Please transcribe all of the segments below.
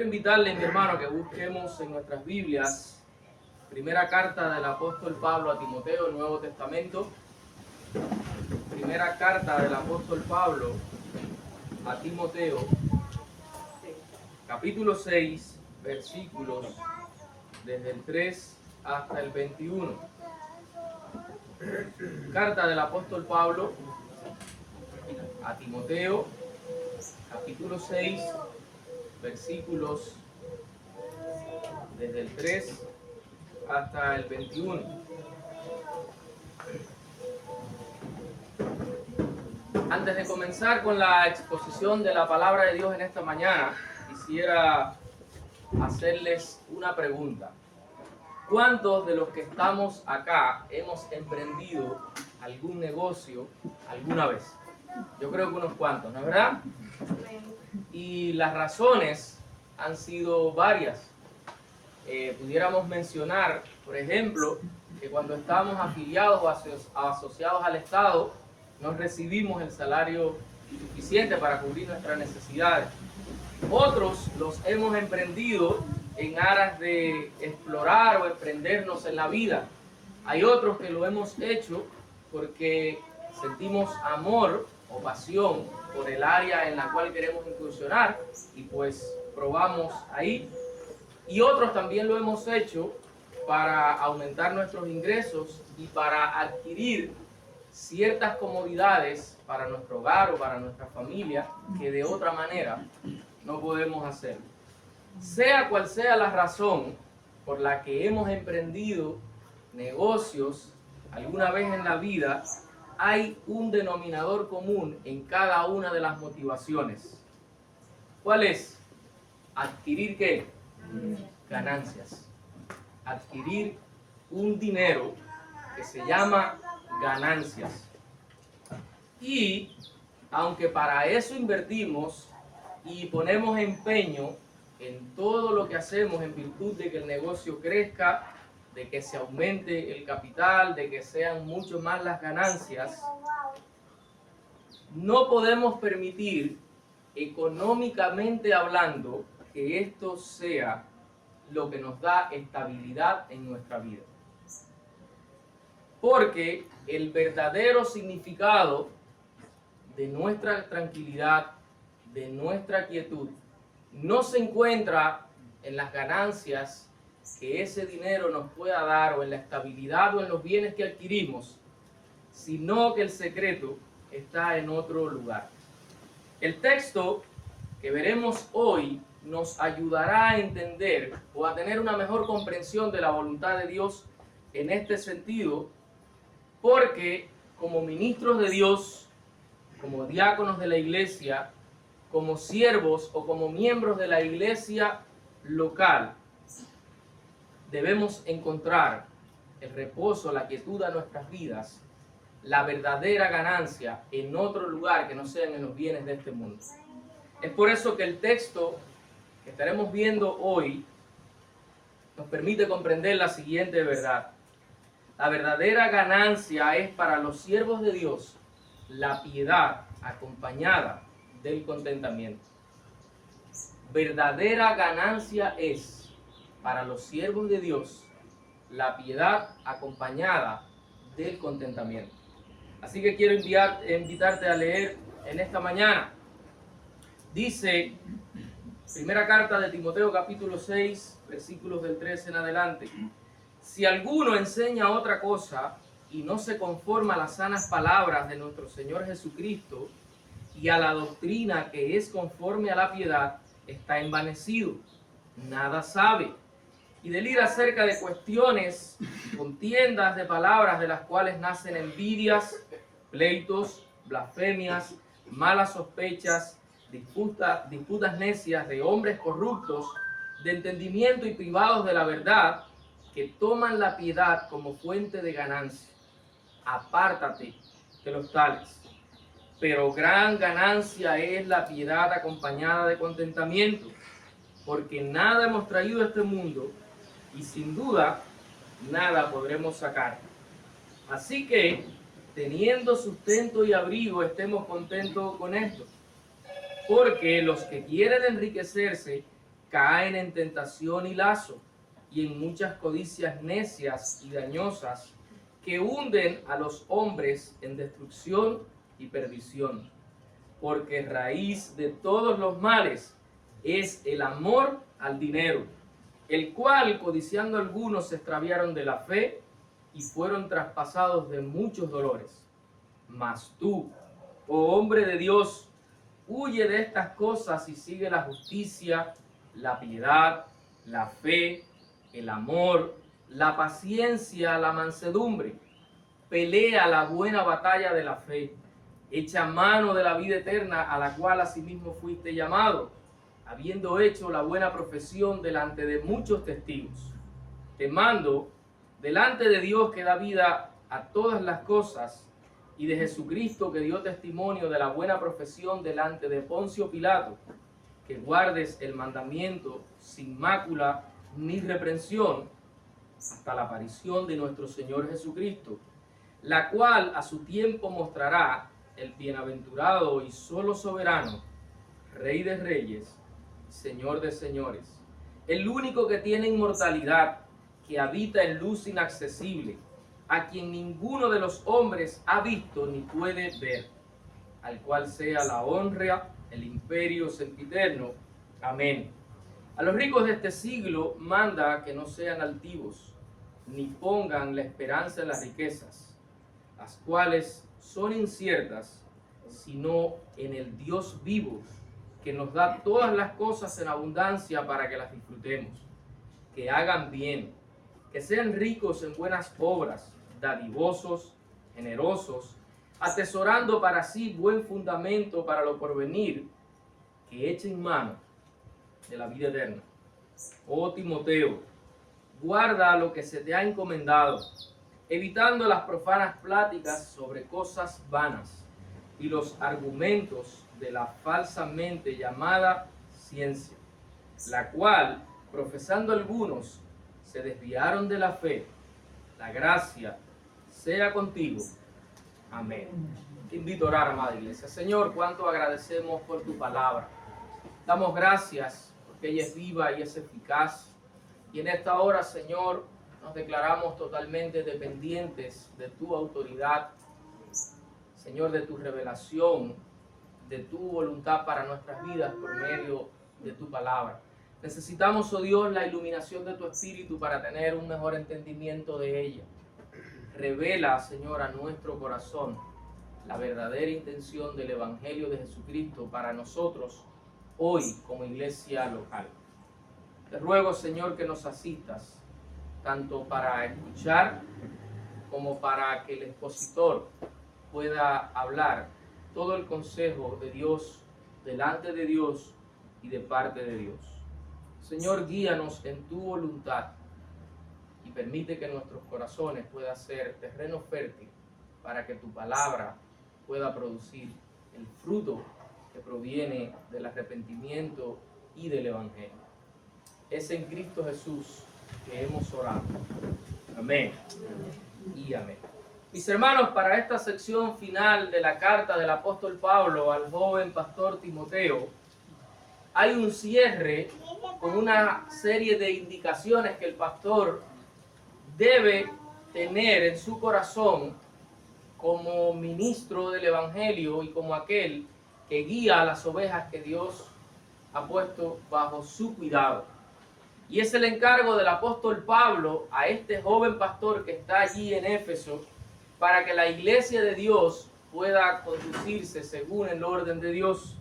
invitarle, mi hermano, que busquemos en nuestras Biblias primera carta del apóstol Pablo a Timoteo, Nuevo Testamento. Primera carta del apóstol Pablo a Timoteo, capítulo 6, versículos desde el 3 hasta el 21. Carta del apóstol Pablo a Timoteo, capítulo 6, versículos desde el 3 hasta el 21. Antes de comenzar con la exposición de la palabra de Dios en esta mañana, quisiera hacerles una pregunta. ¿Cuántos de los que estamos acá hemos emprendido algún negocio alguna vez? Yo creo que unos cuantos, ¿no es verdad? Y las razones han sido varias. Pudiéramos mencionar, por ejemplo, que cuando estamos afiliados o asociados al Estado, no recibimos el salario suficiente para cubrir nuestras necesidades. Otros los hemos emprendido en aras de explorar o emprendernos en la vida. Hay otros que lo hemos hecho porque sentimos amor o pasión por el área en la cual queremos incursionar y pues probamos ahí. Y otros también lo hemos hecho para aumentar nuestros ingresos y para adquirir ciertas comodidades para nuestro hogar o para nuestra familia que de otra manera no podemos hacer. Sea cual sea la razón por la que hemos emprendido negocios alguna vez en la vida, hay un denominador común en cada una de las motivaciones. ¿Cuál es? ¿Adquirir qué? Ganancias. Adquirir un dinero que se llama ganancias. Y aunque para eso invertimos y ponemos empeño en todo lo que hacemos en virtud de que el negocio crezca, de que se aumente el capital, de que sean mucho más las ganancias, no podemos permitir, económicamente hablando, que esto sea lo que nos da estabilidad en nuestra vida. Porque el verdadero significado de nuestra tranquilidad, de nuestra quietud, no se encuentra en las ganancias que ese dinero nos pueda dar o en la estabilidad o en los bienes que adquirimos, sino que el secreto está en otro lugar. El texto que veremos hoy nos ayudará a entender o a tener una mejor comprensión de la voluntad de Dios en este sentido, porque como ministros de Dios, como diáconos de la iglesia, como siervos o como miembros de la iglesia local, debemos encontrar el reposo, la quietud a nuestras vidas, la verdadera ganancia en otro lugar que no sean en los bienes de este mundo. Es por eso que el texto que estaremos viendo hoy nos permite comprender la siguiente verdad. La verdadera ganancia es para los siervos de Dios la piedad acompañada del contentamiento. Verdadera ganancia es para los siervos de Dios la piedad acompañada del contentamiento. Así que quiero invitarte a leer en esta mañana. Dice, primera carta de Timoteo, capítulo 6, versículos del 13 en adelante. Si alguno enseña otra cosa y no se conforma a las sanas palabras de nuestro Señor Jesucristo y a la doctrina que es conforme a la piedad, está envanecido, nada sabe, y delira acerca de cuestiones, contiendas de palabras de las cuales nacen envidias, pleitos, blasfemias, malas sospechas, disputas necias de hombres corruptos, de entendimiento y privados de la verdad, que toman la piedad como fuente de ganancia. Apártate de los tales. Pero gran ganancia es la piedad acompañada de contentamiento, porque nada hemos traído a este mundo y sin duda nada podremos sacar. Así que, teniendo sustento y abrigo, estemos contentos con esto. Porque los que quieren enriquecerse caen en tentación y lazo, y en muchas codicias necias y dañosas, que hunden a los hombres en destrucción y perdición. Porque raíz de todos los males es el amor al dinero, el cual, codiciando algunos, se extraviaron de la fe y fueron traspasados de muchos dolores. Mas tú, oh hombre de Dios, huye de estas cosas y sigue la justicia, la piedad, la fe, el amor, la paciencia, la mansedumbre. Pelea la buena batalla de la fe. Echa mano de la vida eterna, a la cual asimismo fuiste llamado, habiendo hecho la buena profesión delante de muchos testigos. Te mando, delante de Dios que da vida a todas las cosas, y de Jesucristo que dio testimonio de la buena profesión delante de Poncio Pilato, que guardes el mandamiento sin mácula ni reprensión hasta la aparición de nuestro Señor Jesucristo, la cual a su tiempo mostrará el bienaventurado y solo soberano, Rey de reyes, Señor de señores, el único que tiene inmortalidad, que habita en luz inaccesible, a quien ninguno de los hombres ha visto ni puede ver, al cual sea la honra, el imperio sempiterno. Amén. A los ricos de este siglo manda que no sean altivos, ni pongan la esperanza en las riquezas, las cuales son inciertas, sino en el Dios vivo, que nos da todas las cosas en abundancia para que las disfrutemos. Que hagan bien, que sean ricos en buenas obras, dadivosos, generosos, atesorando para sí buen fundamento para lo porvenir, que echen mano de la vida eterna. Oh Timoteo, guarda lo que se te ha encomendado, evitando las profanas pláticas sobre cosas vanas y los argumentos de la falsamente llamada ciencia, la cual, profesando algunos, se desviaron de la fe. La gracia sea contigo. Amén. Te invito a orar, amada iglesia. Señor, cuánto agradecemos por tu palabra. Damos gracias porque ella es viva y es eficaz. Y en esta hora, Señor, nos declaramos totalmente dependientes de tu autoridad, Señor, de tu revelación, de tu voluntad para nuestras vidas por medio de tu palabra. Necesitamos, oh Dios, la iluminación de tu Espíritu para tener un mejor entendimiento de ella. Revela, Señor, a nuestro corazón la verdadera intención del Evangelio de Jesucristo para nosotros hoy como iglesia local. Te ruego, Señor, que nos asistas, tanto para escuchar como para que el expositor pueda hablar todo el consejo de Dios, delante de Dios y de parte de Dios. Señor, guíanos en tu voluntad y permite que nuestros corazones puedan ser terreno fértil para que tu palabra pueda producir el fruto que proviene del arrepentimiento y del Evangelio. Es en Cristo Jesús que hemos orado. Amén y amén. Mis hermanos, para esta sección final de la carta del apóstol Pablo al joven pastor Timoteo, hay un cierre con una serie de indicaciones que el pastor debe tener en su corazón como ministro del Evangelio y como aquel que guía a las ovejas que Dios ha puesto bajo su cuidado. Y es el encargo del apóstol Pablo a este joven pastor que está allí en Éfeso para que la iglesia de Dios pueda conducirse según el orden de Dios.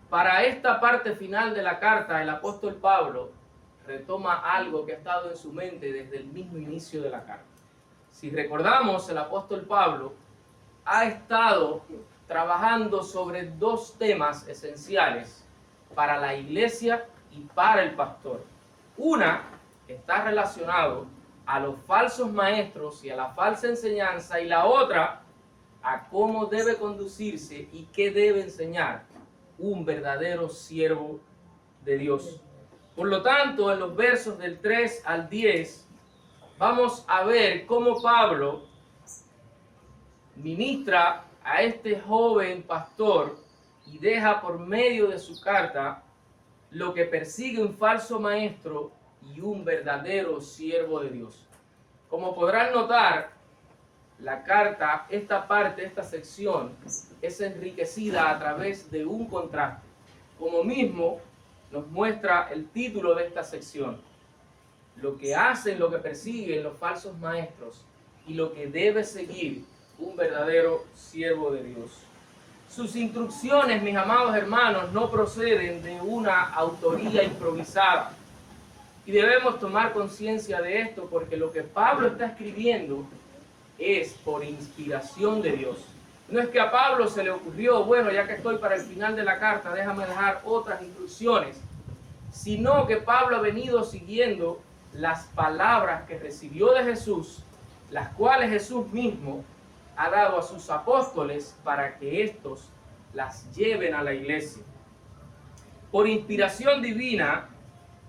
Para esta parte final de la carta, el apóstol Pablo retoma algo que ha estado en su mente desde el mismo inicio de la carta. Si recordamos, el apóstol Pablo ha estado trabajando sobre dos temas esenciales para la iglesia y para el pastor. Una está relacionado a los falsos maestros y a la falsa enseñanza, y la otra a cómo debe conducirse y qué debe enseñar un verdadero siervo de Dios. Por lo tanto, en los versos del 3 al 10, vamos a ver cómo Pablo ministra a este joven pastor y deja por medio de su carta lo que persigue un falso maestro y un verdadero siervo de Dios. Como podrán notar, la carta, esta sección, es enriquecida a través de un contraste, como mismo nos muestra el título de esta sección: lo que hacen, lo que persiguen los falsos maestros y lo que debe seguir un verdadero siervo de Dios. Sus instrucciones, mis amados hermanos, no proceden de una autoría improvisada. Y debemos tomar conciencia de esto, porque lo que Pablo está escribiendo es por inspiración de Dios. No es que a Pablo se le ocurrió, bueno, ya que estoy para el final de la carta, déjame dejar otras instrucciones, sino que Pablo ha venido siguiendo las palabras que recibió de Jesús, las cuales Jesús mismo ha dado a sus apóstoles para que éstos las lleven a la iglesia. Por inspiración divina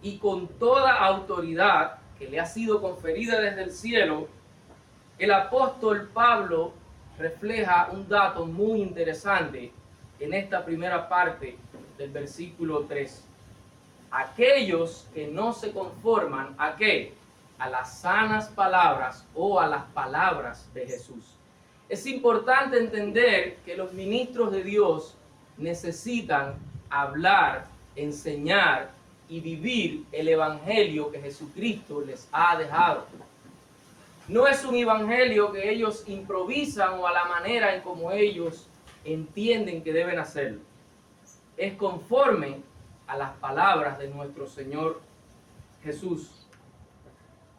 y con toda autoridad que le ha sido conferida desde el cielo, el apóstol Pablo refleja un dato muy interesante en esta primera parte del versículo 3. Aquellos que no se conforman, ¿a qué? A las sanas palabras o a las palabras de Jesús. Es importante entender que los ministros de Dios necesitan hablar, enseñar y vivir el evangelio que Jesucristo les ha dejado. No es un evangelio que ellos improvisan o a la manera en como ellos entienden que deben hacerlo. Es conforme a las palabras de nuestro Señor Jesús.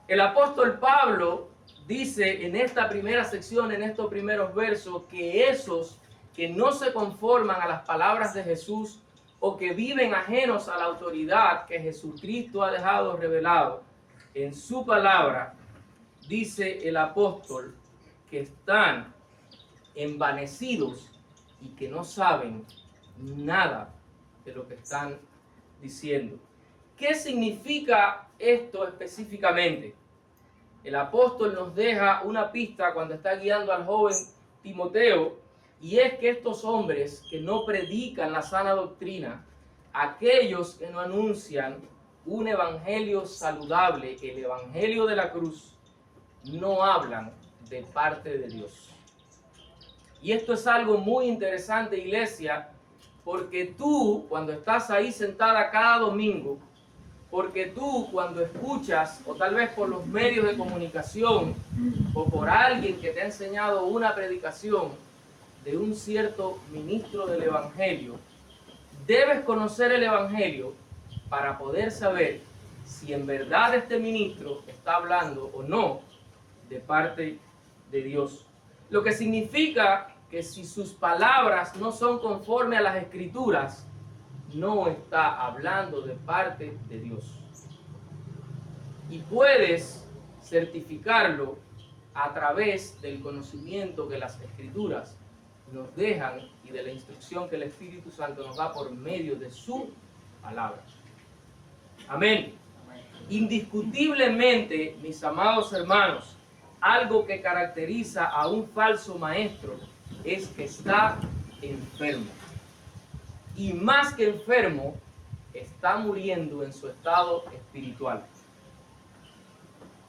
El apóstol Pablo dice en esta primera sección, en estos primeros versos, que esos que no se conforman a las palabras de Jesús o que viven ajenos a la autoridad que Jesucristo ha dejado revelado en su palabra, dice el apóstol, que están envanecidos y que no saben nada de lo que están diciendo. ¿Qué significa esto específicamente? El apóstol nos deja una pista cuando está guiando al joven Timoteo, y es que estos hombres que no predican la sana doctrina, aquellos que no anuncian un evangelio saludable, el evangelio de la cruz, no hablan de parte de Dios. Y esto es algo muy interesante, iglesia, porque tú, cuando estás ahí sentada cada domingo, porque tú, cuando escuchas, o tal vez por los medios de comunicación, o por alguien que te ha enseñado una predicación de un cierto ministro del evangelio, debes conocer el evangelio para poder saber si en verdad este ministro está hablando o no de parte de Dios. Lo que significa que si sus palabras no son conforme a las escrituras, no está hablando de parte de Dios. Y puedes certificarlo a través del conocimiento que las escrituras nos dejan y de la instrucción que el Espíritu Santo nos da por medio de su palabra. Amén. Indiscutiblemente, mis amados hermanos, algo que caracteriza a un falso maestro es que está enfermo. Y más que enfermo, está muriendo en su estado espiritual.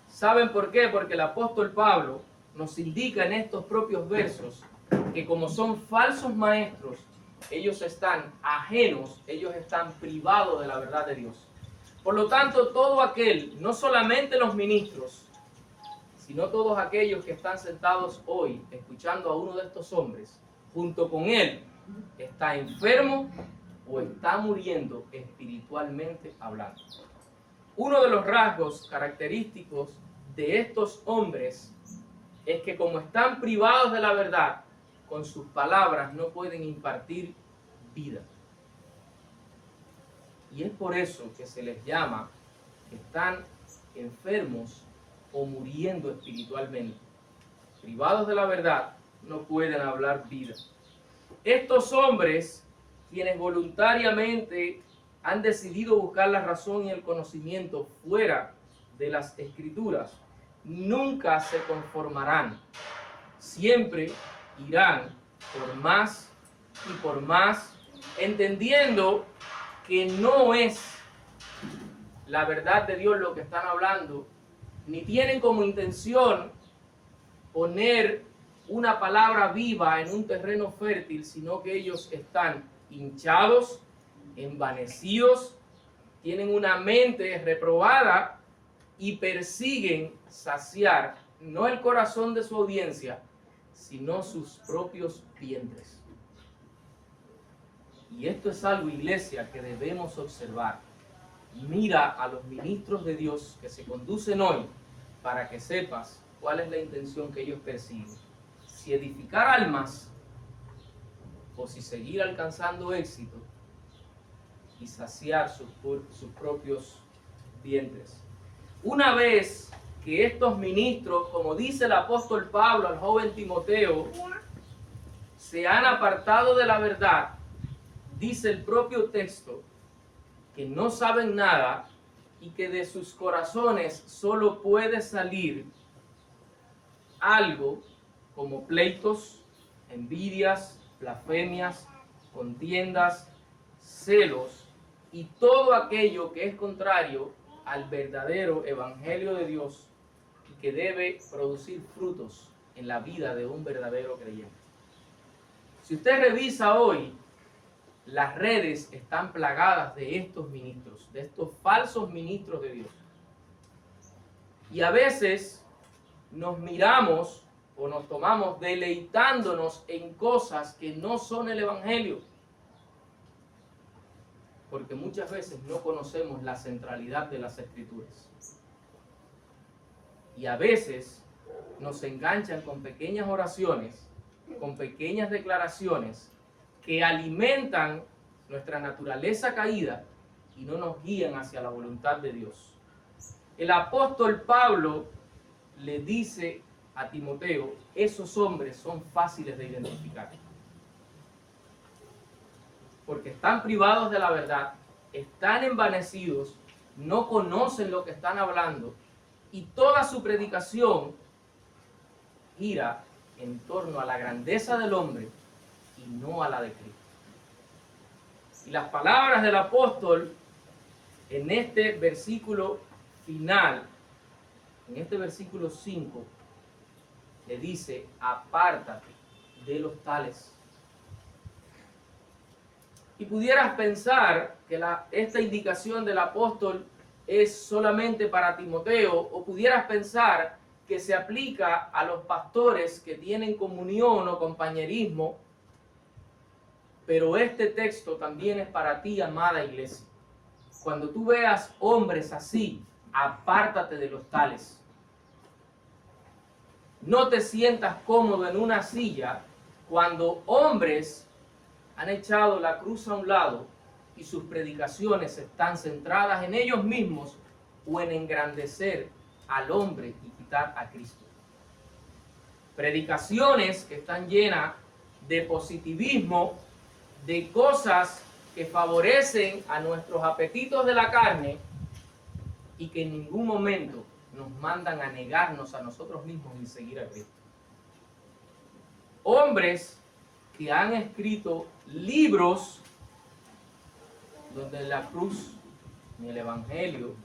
¿Saben por qué? Porque el apóstol Pablo nos indica en estos propios versos que como son falsos maestros, ellos están ajenos, ellos están privados de la verdad de Dios. Por lo tanto, todo aquel, no solamente los ministros, sino todos aquellos que están sentados hoy escuchando a uno de estos hombres, junto con él, está enfermo o está muriendo espiritualmente hablando. Uno de los rasgos característicos de estos hombres es que como están privados de la verdad, con sus palabras no pueden impartir vida. Y es por eso que se les llama que están enfermos o muriendo espiritualmente. Privados de la verdad, no pueden hablar vida. Estos hombres, quienes voluntariamente han decidido buscar la razón y el conocimiento fuera de las Escrituras, nunca se conformarán. Siempre irán por más y por más, entendiendo que no es la verdad de Dios lo que están hablando, ni tienen como intención poner una palabra viva en un terreno fértil, sino que ellos están hinchados, envanecidos, tienen una mente reprobada y persiguen saciar no el corazón de su audiencia, sino sus propios vientres. Y esto es algo, iglesia, que debemos observar. Mira a los ministros de Dios que se conducen hoy para que sepas cuál es la intención que ellos persiguen. Si edificar almas o si seguir alcanzando éxito y saciar sus propios vientres. Una vez que estos ministros, como dice el apóstol Pablo al joven Timoteo, se han apartado de la verdad, dice el propio texto, que no saben nada y que de sus corazones solo puede salir algo como pleitos, envidias, blasfemias, contiendas, celos y todo aquello que es contrario al verdadero evangelio de Dios y que debe producir frutos en la vida de un verdadero creyente. Si usted revisa hoy, las redes están plagadas de estos ministros, de estos falsos ministros de Dios. Y a veces nos miramos o nos tomamos deleitándonos en cosas que no son el evangelio. Porque muchas veces no conocemos la centralidad de las escrituras. Y a veces nos enganchan con pequeñas oraciones, con pequeñas declaraciones que alimentan nuestra naturaleza caída y no nos guían hacia la voluntad de Dios. El apóstol Pablo le dice a Timoteo, esos hombres son fáciles de identificar. Porque están privados de la verdad, están envanecidos, no conocen lo que están hablando y toda su predicación gira en torno a la grandeza del hombre y no a la de Cristo. Y las palabras del apóstol en este versículo final, en este versículo 5, le dice, apártate de los tales. Y pudieras pensar que esta indicación del apóstol es solamente para Timoteo, o pudieras pensar que se aplica a los pastores que tienen comunión o compañerismo, pero este texto también es para ti, amada iglesia. Cuando tú veas hombres así, apártate de los tales. No te sientas cómodo en una silla cuando hombres han echado la cruz a un lado y sus predicaciones están centradas en ellos mismos o en engrandecer al hombre y quitar a Cristo. Predicaciones que están llenas de positivismo, de cosas que favorecen a nuestros apetitos de la carne y que en ningún momento nos mandan a negarnos a nosotros mismos y seguir a Cristo. Hombres que han escrito libros donde la cruz, ni el evangelio,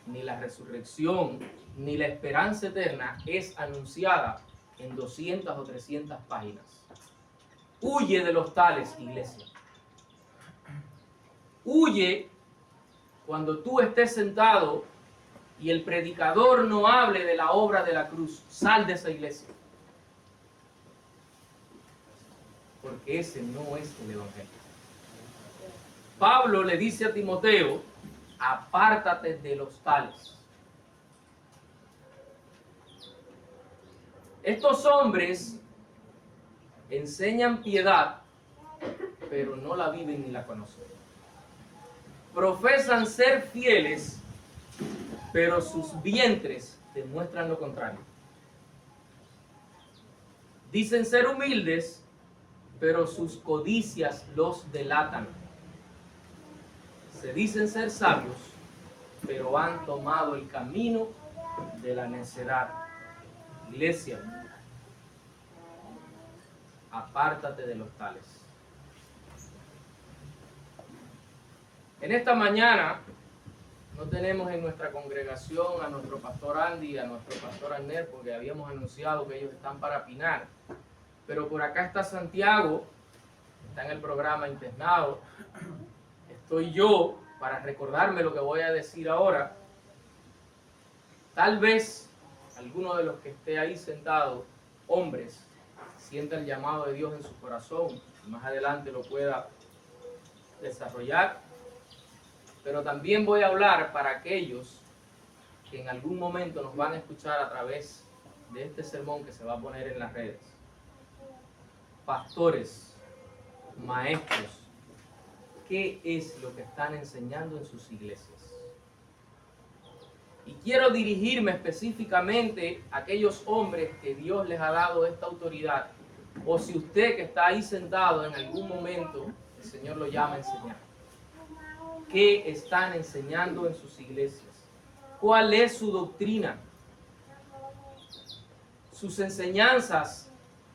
ni la resurrección, ni la esperanza eterna es anunciada en 200 o 300 páginas. Huye de los tales, iglesia. Huye cuando tú estés sentado y el predicador no hable de la obra de la cruz. Sal de esa iglesia. Porque ese no es el evangelio. Pablo le dice a Timoteo, apártate de los tales. Estos hombres enseñan piedad, pero no la viven ni la conocen. Profesan ser fieles, pero sus vientres demuestran lo contrario. Dicen ser humildes, pero sus codicias los delatan. Se dicen ser sabios, pero han tomado el camino de la necedad. Iglesia, apártate de los tales. En esta mañana no tenemos en nuestra congregación a nuestro pastor Andy y a nuestro pastor Arner, porque habíamos anunciado que ellos están para Pinar. Pero por acá está Santiago, está en el programa internado. Estoy yo para recordarme lo que voy a decir ahora. Tal vez alguno de los que esté ahí sentado, hombres, sienta el llamado de Dios en su corazón y más adelante lo pueda desarrollar. Pero también voy a hablar para aquellos que en algún momento nos van a escuchar a través de este sermón que se va a poner en las redes. Pastores, maestros, ¿qué es lo que están enseñando en sus iglesias? Y quiero dirigirme específicamente a aquellos hombres que Dios les ha dado esta autoridad, o si usted que está ahí sentado en algún momento, el Señor lo llama a enseñar. ¿Qué están enseñando en sus iglesias? ¿Cuál es su doctrina? Sus enseñanzas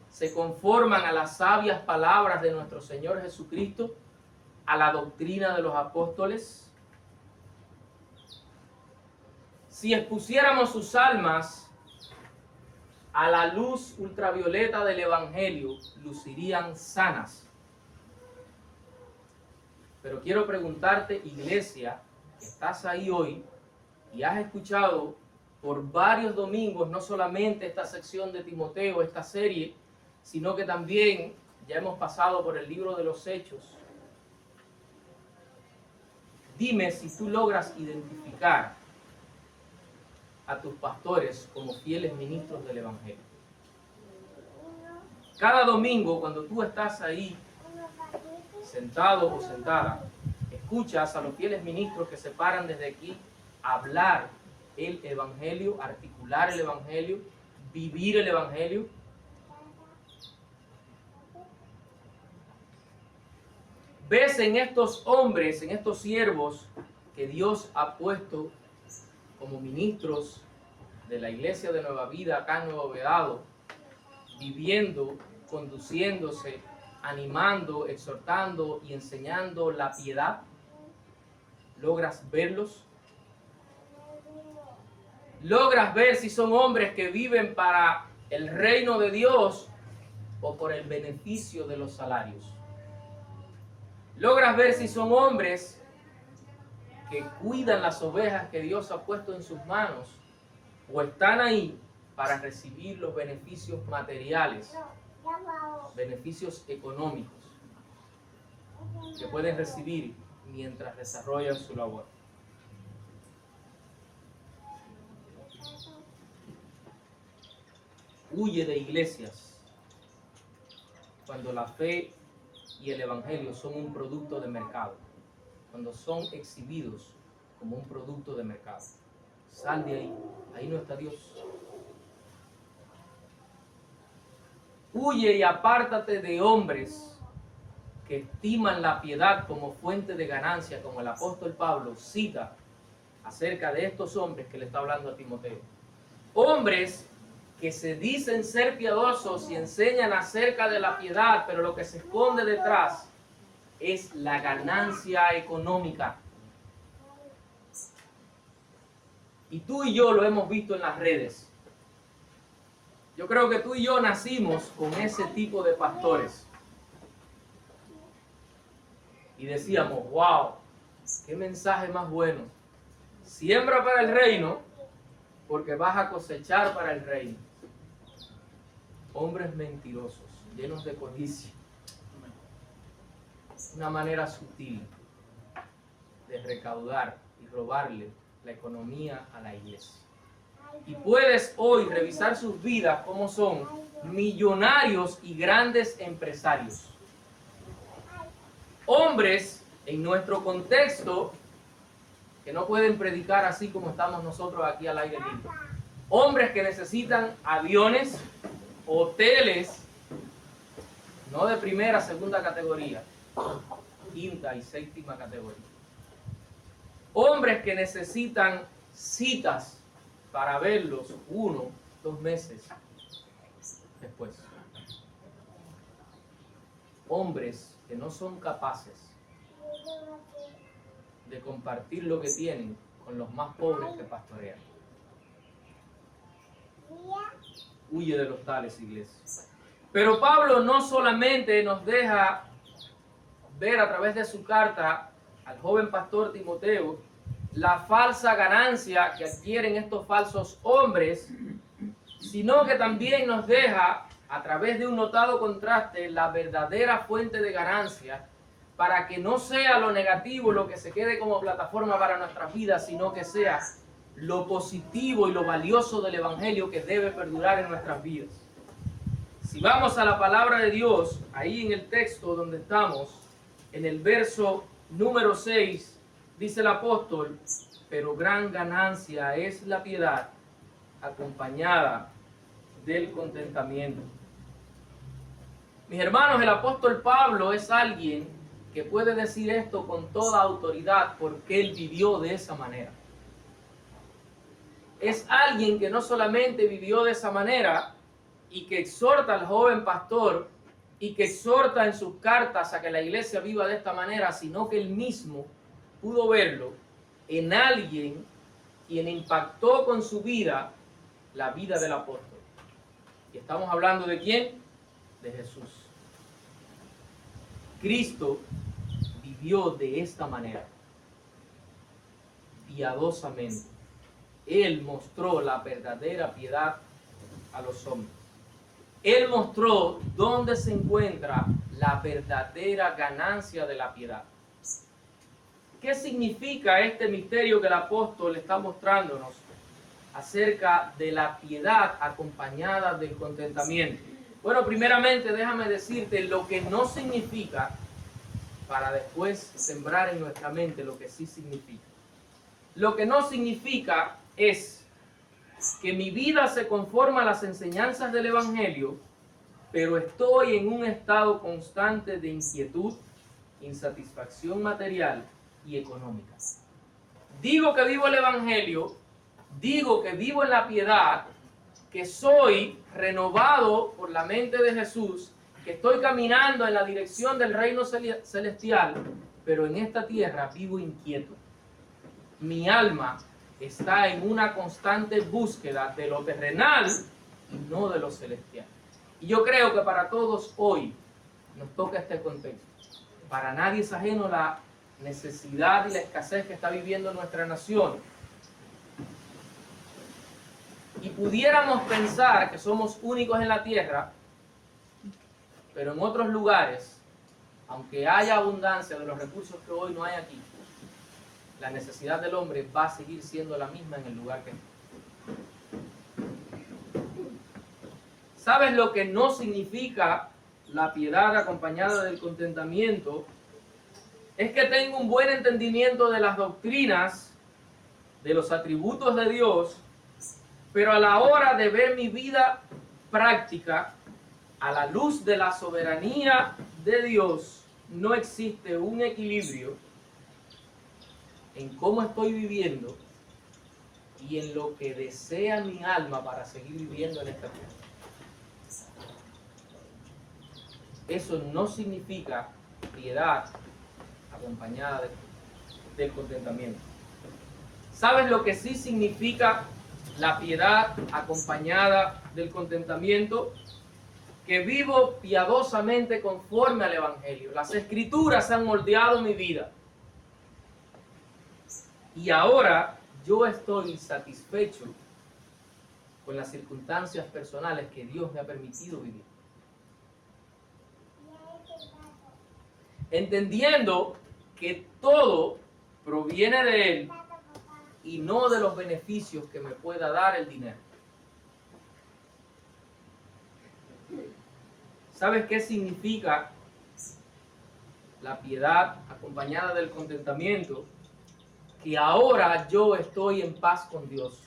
se conforman a las sabias palabras de nuestro Señor Jesucristo, a la doctrina de los apóstoles. Si expusiéramos sus almas a la luz ultravioleta del Evangelio, lucirían sanas. Pero quiero preguntarte, iglesia, que estás ahí hoy y has escuchado por varios domingos, no solamente esta sección de Timoteo, esta serie, sino que también ya hemos pasado por el libro de los Hechos. Dime si tú logras identificar a tus pastores como fieles ministros del Evangelio. Cada domingo, cuando tú estás ahí, sentado o sentada, escuchas a los fieles ministros que se paran desde aquí a hablar el Evangelio, articular el Evangelio, vivir el Evangelio. Ves en estos hombres, en estos siervos que Dios ha puesto como ministros de la iglesia de Nueva Vida acá en Nuevo Vedado, viviendo, conduciéndose, animando, exhortando y enseñando la piedad. ¿Logras verlos? ¿Logras ver si son hombres que viven para el reino de Dios o por el beneficio de los salarios? ¿Logras ver si son hombres que cuidan las ovejas que Dios ha puesto en sus manos o están ahí para recibir los beneficios materiales, beneficios económicos que pueden recibir mientras desarrollan su labor? Huye de iglesias cuando la fe y el evangelio son un producto de mercado, cuando son exhibidos como un producto de mercado. Sal de ahí, ahí no está Dios. Huye y apártate de hombres que estiman la piedad como fuente de ganancia, como el apóstol Pablo cita acerca de estos hombres que le está hablando a Timoteo. Hombres que se dicen ser piadosos y enseñan acerca de la piedad, pero lo que se esconde detrás es la ganancia económica. Y tú y yo lo hemos visto en las redes. Yo creo que tú y yo nacimos con ese tipo de pastores. Y decíamos, wow, qué mensaje más bueno. Siembra para el reino, porque vas a cosechar para el reino. Hombres mentirosos, llenos de codicia. Una manera sutil de recaudar y robarle la economía a la iglesia. Y puedes hoy revisar sus vidas como son millonarios y grandes empresarios. Hombres en nuestro contexto que no pueden predicar así como estamos nosotros aquí al aire libre. Hombres que necesitan aviones, hoteles, no de primera, segunda categoría, quinta y séptima categoría. Hombres que necesitan citas para verlos 1, 2 meses después. Hombres que no son capaces de compartir lo que tienen con los más pobres que pastorean. Huye de los tales, iglesias. Pero Pablo no solamente nos deja ver a través de su carta al joven pastor Timoteo la falsa ganancia que adquieren estos falsos hombres, sino que también nos deja a través de un notado contraste la verdadera fuente de ganancia, para que no sea lo negativo lo que se quede como plataforma para nuestras vidas, sino que sea lo positivo y lo valioso del Evangelio que debe perdurar en nuestras vidas. Si vamos a la palabra de Dios, ahí en el texto donde estamos, en el verso número 6, dice el apóstol: pero gran ganancia es la piedad acompañada del contentamiento. Mis hermanos, el apóstol Pablo es alguien que puede decir esto con toda autoridad porque él vivió de esa manera. Es alguien que no solamente vivió de esa manera y que exhorta al joven pastor y que exhorta en sus cartas a que la iglesia viva de esta manera, sino que él mismo pudo verlo en alguien quien impactó con su vida la vida del apóstol. Y estamos hablando ¿de quién? De Jesús. Cristo vivió de esta manera, piadosamente. Él mostró la verdadera piedad a los hombres. Él mostró dónde se encuentra la verdadera ganancia de la piedad. ¿Qué significa este misterio que el apóstol está mostrándonos acerca de la piedad acompañada del contentamiento? Bueno, primeramente déjame decirte lo que no significa, para después sembrar en nuestra mente lo que sí significa. Lo que no significa es que mi vida se conforma a las enseñanzas del Evangelio, pero estoy en un estado constante de inquietud, insatisfacción material y económica. Digo que vivo el Evangelio, digo que vivo en la piedad, que soy renovado por la mente de Jesús, que estoy caminando en la dirección del reino celestial, pero en esta tierra vivo inquieto. Mi alma está en una constante búsqueda de lo terrenal y no de lo celestial. Y yo creo que para todos hoy nos toca este contexto. Para nadie es ajeno la necesidad y la escasez que está viviendo nuestra nación. Y pudiéramos pensar que somos únicos en la tierra, pero en otros lugares, aunque haya abundancia de los recursos que hoy no hay aquí, la necesidad del hombre va a seguir siendo la misma en el lugar que está. ¿Sabes lo que no significa la piedad acompañada del contentamiento? Es que tengo un buen entendimiento de las doctrinas, de los atributos de Dios, pero a la hora de ver mi vida práctica, a la luz de la soberanía de Dios, no existe un equilibrio en cómo estoy viviendo y en lo que desea mi alma para seguir viviendo en esta tierra. Eso no significa piedad acompañada del contentamiento. ¿Sabes lo que sí significa la piedad acompañada del contentamiento? Que vivo piadosamente conforme al Evangelio. Las Escrituras han moldeado mi vida. Y ahora yo estoy satisfecho con las circunstancias personales que Dios me ha permitido vivir. Entendiendo que todo proviene de Él y no de los beneficios que me pueda dar el dinero. ¿Sabes qué significa la piedad acompañada del contentamiento? Que ahora yo estoy en paz con Dios.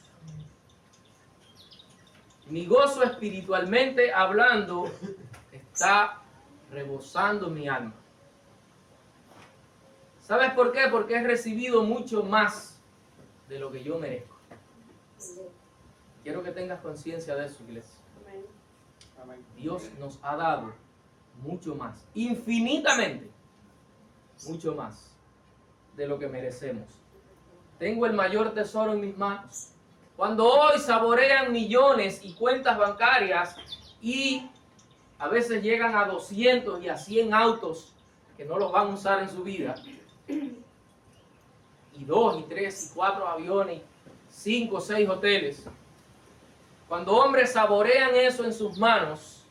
Mi gozo espiritualmente hablando está rebosando mi alma. ¿Sabes por qué? Porque he recibido mucho más de lo que yo merezco. Quiero que tengas conciencia de eso, iglesia. Dios nos ha dado mucho más, infinitamente, mucho más de lo que merecemos. Tengo el mayor tesoro en mis manos. Cuando hoy saborean millones y cuentas bancarias y a veces llegan a 200 y a 100 autos que no los van a usar en su vida, y 2 y 3 y 4 aviones, 5 o 6 hoteles, cuando hombres saborean eso en sus manos,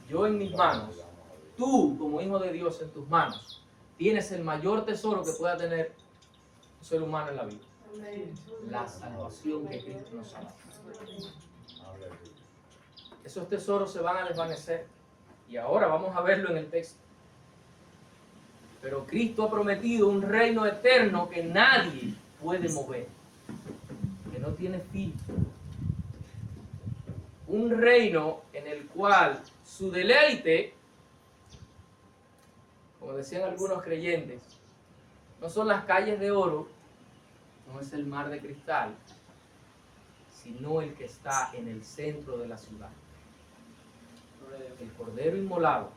yo en mis manos, tú como hijo de Dios en tus manos, tienes el mayor tesoro que pueda tener un ser humano en la vida. La salvación que Cristo nos ha dado. Esos tesoros se van a desvanecer y ahora vamos a verlo en el texto. Pero Cristo ha prometido un reino eterno que nadie puede mover, que no tiene fin. Un reino en el cual su deleite, como decían algunos creyentes, no son las calles de oro, no es el mar de cristal, sino el que está en el centro de la ciudad. El Cordero inmolado,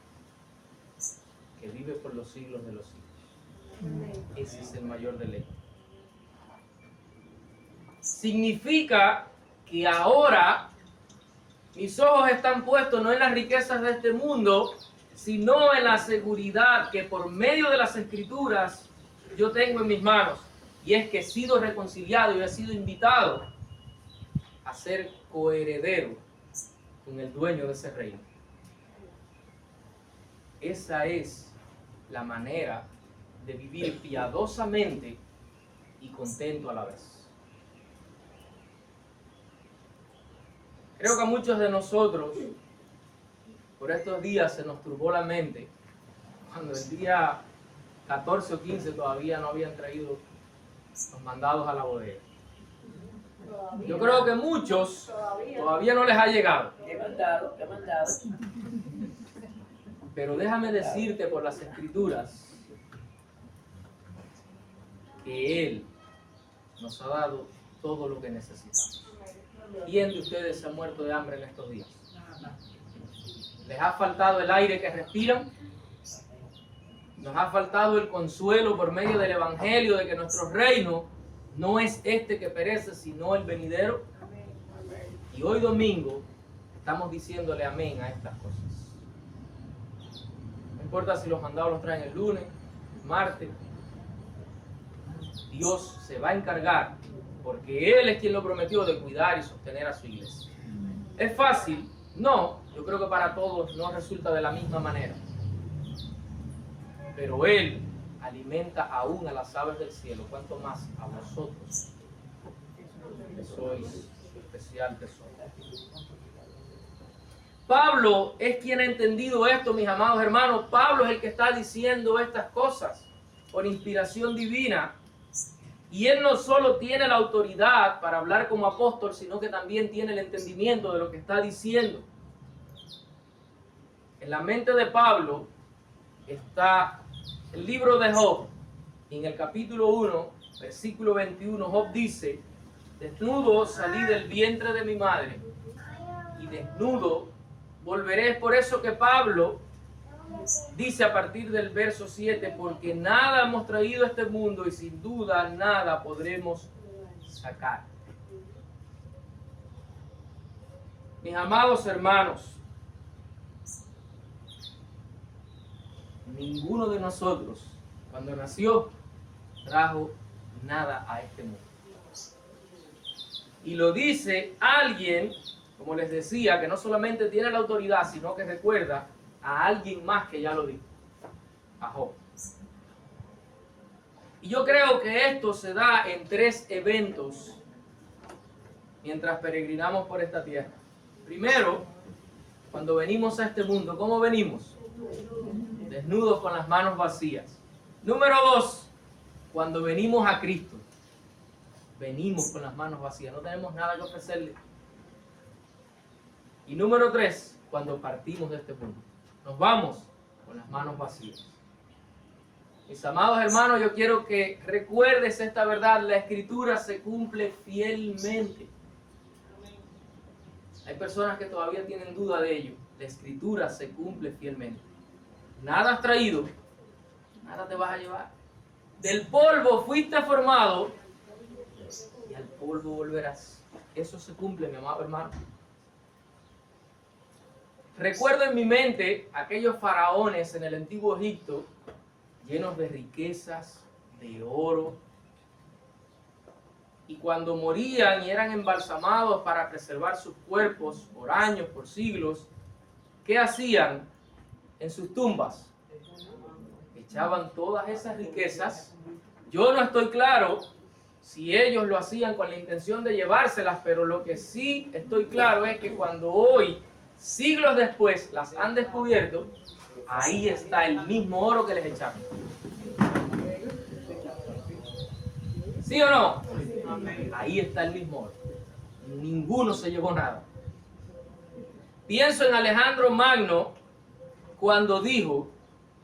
que vive por los siglos de los siglos. Ese es el mayor deleite. Significa que ahora mis ojos están puestos no en las riquezas de este mundo, sino en la seguridad que por medio de las Escrituras yo tengo en mis manos. Y es que he sido reconciliado y he sido invitado a ser coheredero con el dueño de ese reino. Esa es la manera de vivir piadosamente y contento a la vez. Creo que a muchos de nosotros, por estos días se nos turbó la mente, cuando el día 14 o 15 todavía no habían traído los mandados a la bodega. Yo creo que muchos todavía no les ha llegado. ¿Qué mandado? Pero déjame decirte por las Escrituras que Él nos ha dado todo lo que necesitamos. ¿Quién de ustedes se ha muerto de hambre en estos días? ¿Les ha faltado el aire que respiran? ¿Nos ha faltado el consuelo por medio del Evangelio de que nuestro reino no es este que perece, sino el venidero? Y hoy domingo estamos diciéndole amén a estas cosas. No importa si los mandados los traen el lunes, el martes. Dios se va a encargar, porque Él es quien lo prometió, de cuidar y sostener a su iglesia. ¿Es fácil? No. Yo creo que para todos no resulta de la misma manera. Pero Él alimenta aún a las aves del cielo, cuanto más a vosotros, que sois su especial tesoro. Pablo es quien ha entendido esto, mis amados hermanos. Pablo es el que está diciendo estas cosas por inspiración divina. Y él no solo tiene la autoridad para hablar como apóstol, sino que también tiene el entendimiento de lo que está diciendo. En la mente de Pablo está el libro de Job. Y en el capítulo 1, versículo 21, Job dice: desnudo salí del vientre de mi madre, y desnudo volveré. Es por eso que Pablo dice a partir del verso 7, porque nada hemos traído a este mundo y sin duda nada podremos sacar. Mis amados hermanos, ninguno de nosotros, cuando nació, trajo nada a este mundo. Y lo dice alguien, como les decía, que no solamente tiene la autoridad, sino que recuerda a alguien más que ya lo dijo, a Job. Y yo creo que esto se da en 3 eventos mientras peregrinamos por esta tierra. Primero, cuando venimos a este mundo, ¿cómo venimos? Desnudos, con las manos vacías. Número 2, cuando venimos a Cristo, venimos con las manos vacías, no tenemos nada que ofrecerle. Y número 3, cuando partimos de este mundo, nos vamos con las manos vacías. Mis amados hermanos, yo quiero que recuerdes esta verdad. La Escritura se cumple fielmente. Hay personas que todavía tienen duda de ello. La Escritura se cumple fielmente. Nada has traído, nada te vas a llevar. Del polvo fuiste formado y al polvo volverás. Eso se cumple, mi amado hermano. Recuerdo en mi mente aquellos faraones en el antiguo Egipto llenos de riquezas, de oro. Y cuando morían y eran embalsamados para preservar sus cuerpos por años, por siglos, ¿qué hacían en sus tumbas? Echaban todas esas riquezas. Yo no estoy claro si ellos lo hacían con la intención de llevárselas, pero lo que sí estoy claro es que cuando hoy, siglos después, las han descubierto, ahí está el mismo oro que les echaron. ¿Sí o no? Ahí está el mismo oro. Ninguno se llevó nada. Pienso en Alejandro Magno cuando dijo: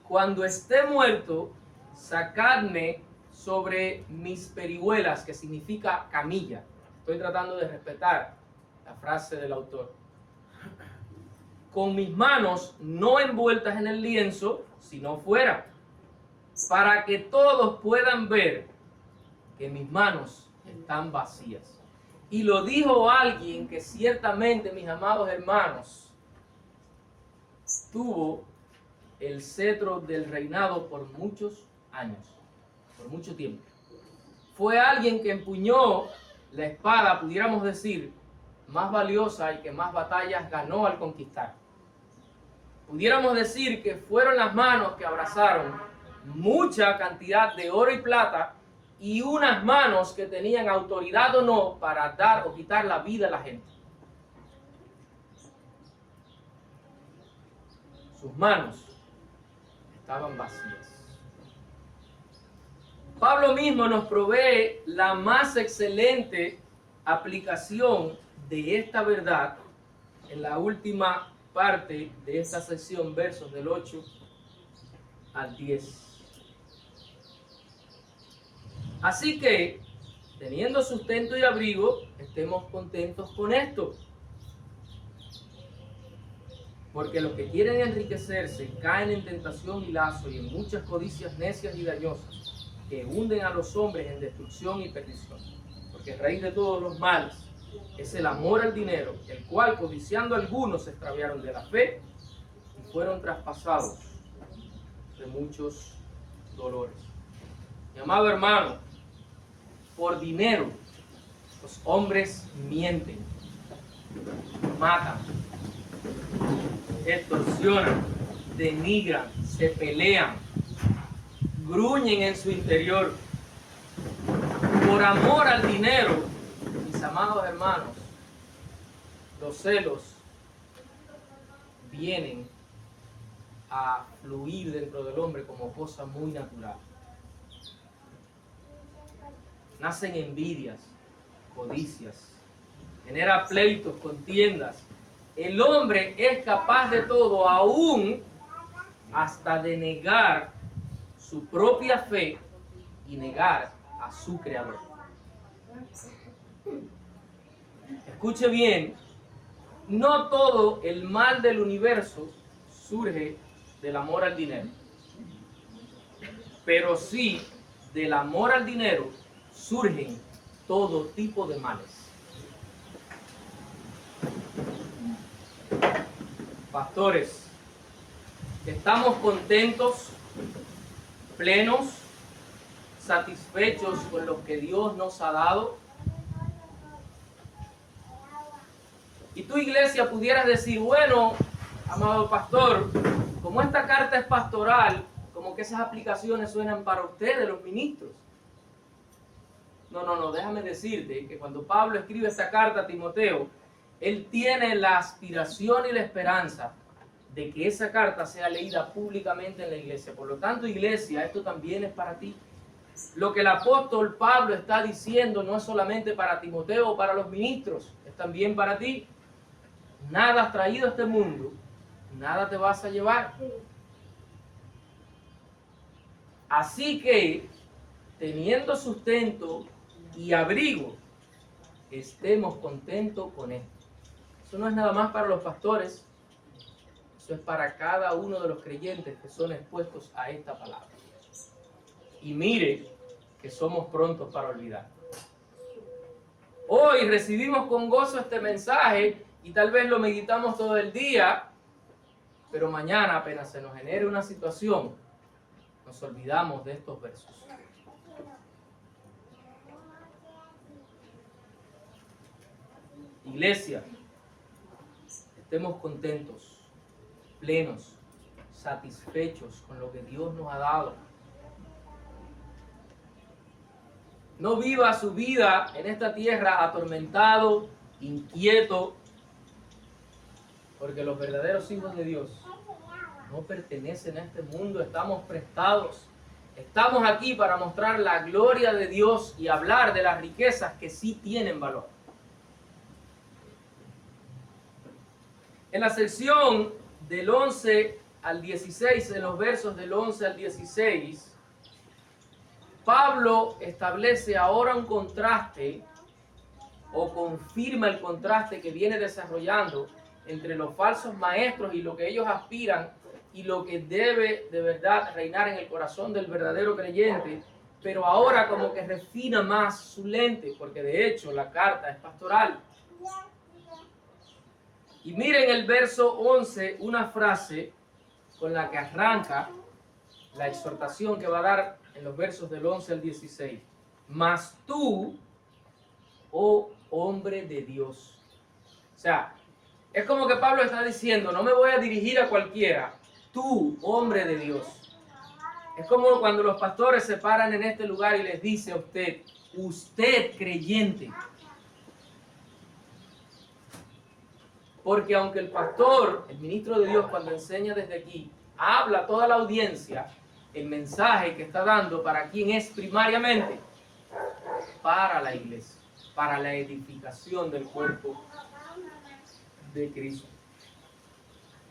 cuando esté muerto, sacadme sobre mis perihuelas, que significa camilla. Estoy tratando de respetar la frase del autor. Con mis manos no envueltas en el lienzo, sino fuera, para que todos puedan ver que mis manos están vacías. Y lo dijo alguien que ciertamente, mis amados hermanos, tuvo el cetro del reinado por muchos años, por mucho tiempo. Fue alguien que empuñó la espada, pudiéramos decir, más valiosa y que más batallas ganó al conquistar. Pudiéramos decir que fueron las manos que abrazaron mucha cantidad de oro y plata, y unas manos que tenían autoridad o no para dar o quitar la vida a la gente. Sus manos estaban vacías. Pablo mismo nos provee la más excelente aplicación de esta verdad en la última parte de esta sección, versos del 8 al 10. Así que, teniendo sustento y abrigo, estemos contentos con esto. Porque los que quieren enriquecerse caen en tentación y lazo y en muchas codicias necias y dañosas, que hunden a los hombres en destrucción y perdición. Porque el raíz de todos los males es el amor al dinero, el cual, codiciando algunos, se extraviaron de la fe y fueron traspasados de muchos dolores. Mi amado hermano, por dinero los hombres mienten, matan, extorsionan, denigran, se pelean, gruñen en su interior. Por amor al dinero, mis amados hermanos, los celos vienen a fluir dentro del hombre como cosa muy natural. Nacen envidias, codicias, genera pleitos, contiendas. El hombre es capaz de todo, aún hasta de negar su propia fe y negar a su creador. Escuche bien, no todo el mal del universo surge del amor al dinero, pero sí del amor al dinero surgen todo tipo de males. Pastores, ¿estamos contentos, plenos, satisfechos con lo que Dios nos ha dado? Y tu iglesia pudieras decir: bueno, amado pastor, como esta carta es pastoral, como que esas aplicaciones suenan para ustedes, los ministros. No, déjame decirte que cuando Pablo escribe esta carta a Timoteo, él tiene la aspiración y la esperanza de que esa carta sea leída públicamente en la iglesia. Por lo tanto, iglesia, esto también es para ti. Lo que el apóstol Pablo está diciendo no es solamente para Timoteo o para los ministros, es también para ti. Nada has traído a este mundo, nada te vas a llevar. Así que, teniendo sustento y abrigo, estemos contentos con esto. Eso no es nada más para los pastores, eso es para cada uno de los creyentes que son expuestos a esta palabra. y mire que somos prontos para olvidar. Hoy recibimos con gozo este mensaje y tal vez lo meditamos todo el día, pero mañana apenas se nos genere una situación, nos olvidamos de estos versos. Iglesia, estemos contentos, plenos, satisfechos con lo que Dios nos ha dado. No viva su vida en esta tierra atormentado, inquieto, porque los verdaderos hijos de Dios no pertenecen a este mundo, estamos prestados. Estamos aquí para mostrar la gloria de Dios y hablar de las riquezas que sí tienen valor. En la sección del 11 al 16, en los versos del 11 al 16, Pablo establece ahora un contraste o confirma el contraste que viene desarrollando entre los falsos maestros y lo que ellos aspiran y lo que debe de verdad reinar en el corazón del verdadero creyente, pero ahora como que refina más su lente, porque de hecho la carta es pastoral. Y miren el verso 11, una frase con la que arranca la exhortación que va a dar en los versos del 11 al 16. Mas tú, oh hombre de Dios. O sea, es como que Pablo está diciendo, no me voy a dirigir a cualquiera. Tú, hombre de Dios. Es como cuando los pastores se paran en este lugar y les dice a usted, usted creyente. Porque aunque el pastor, el ministro de Dios, cuando enseña desde aquí, habla a toda la audiencia, el mensaje que está dando para quién es primariamente, para la iglesia, para la edificación del cuerpo de Cristo.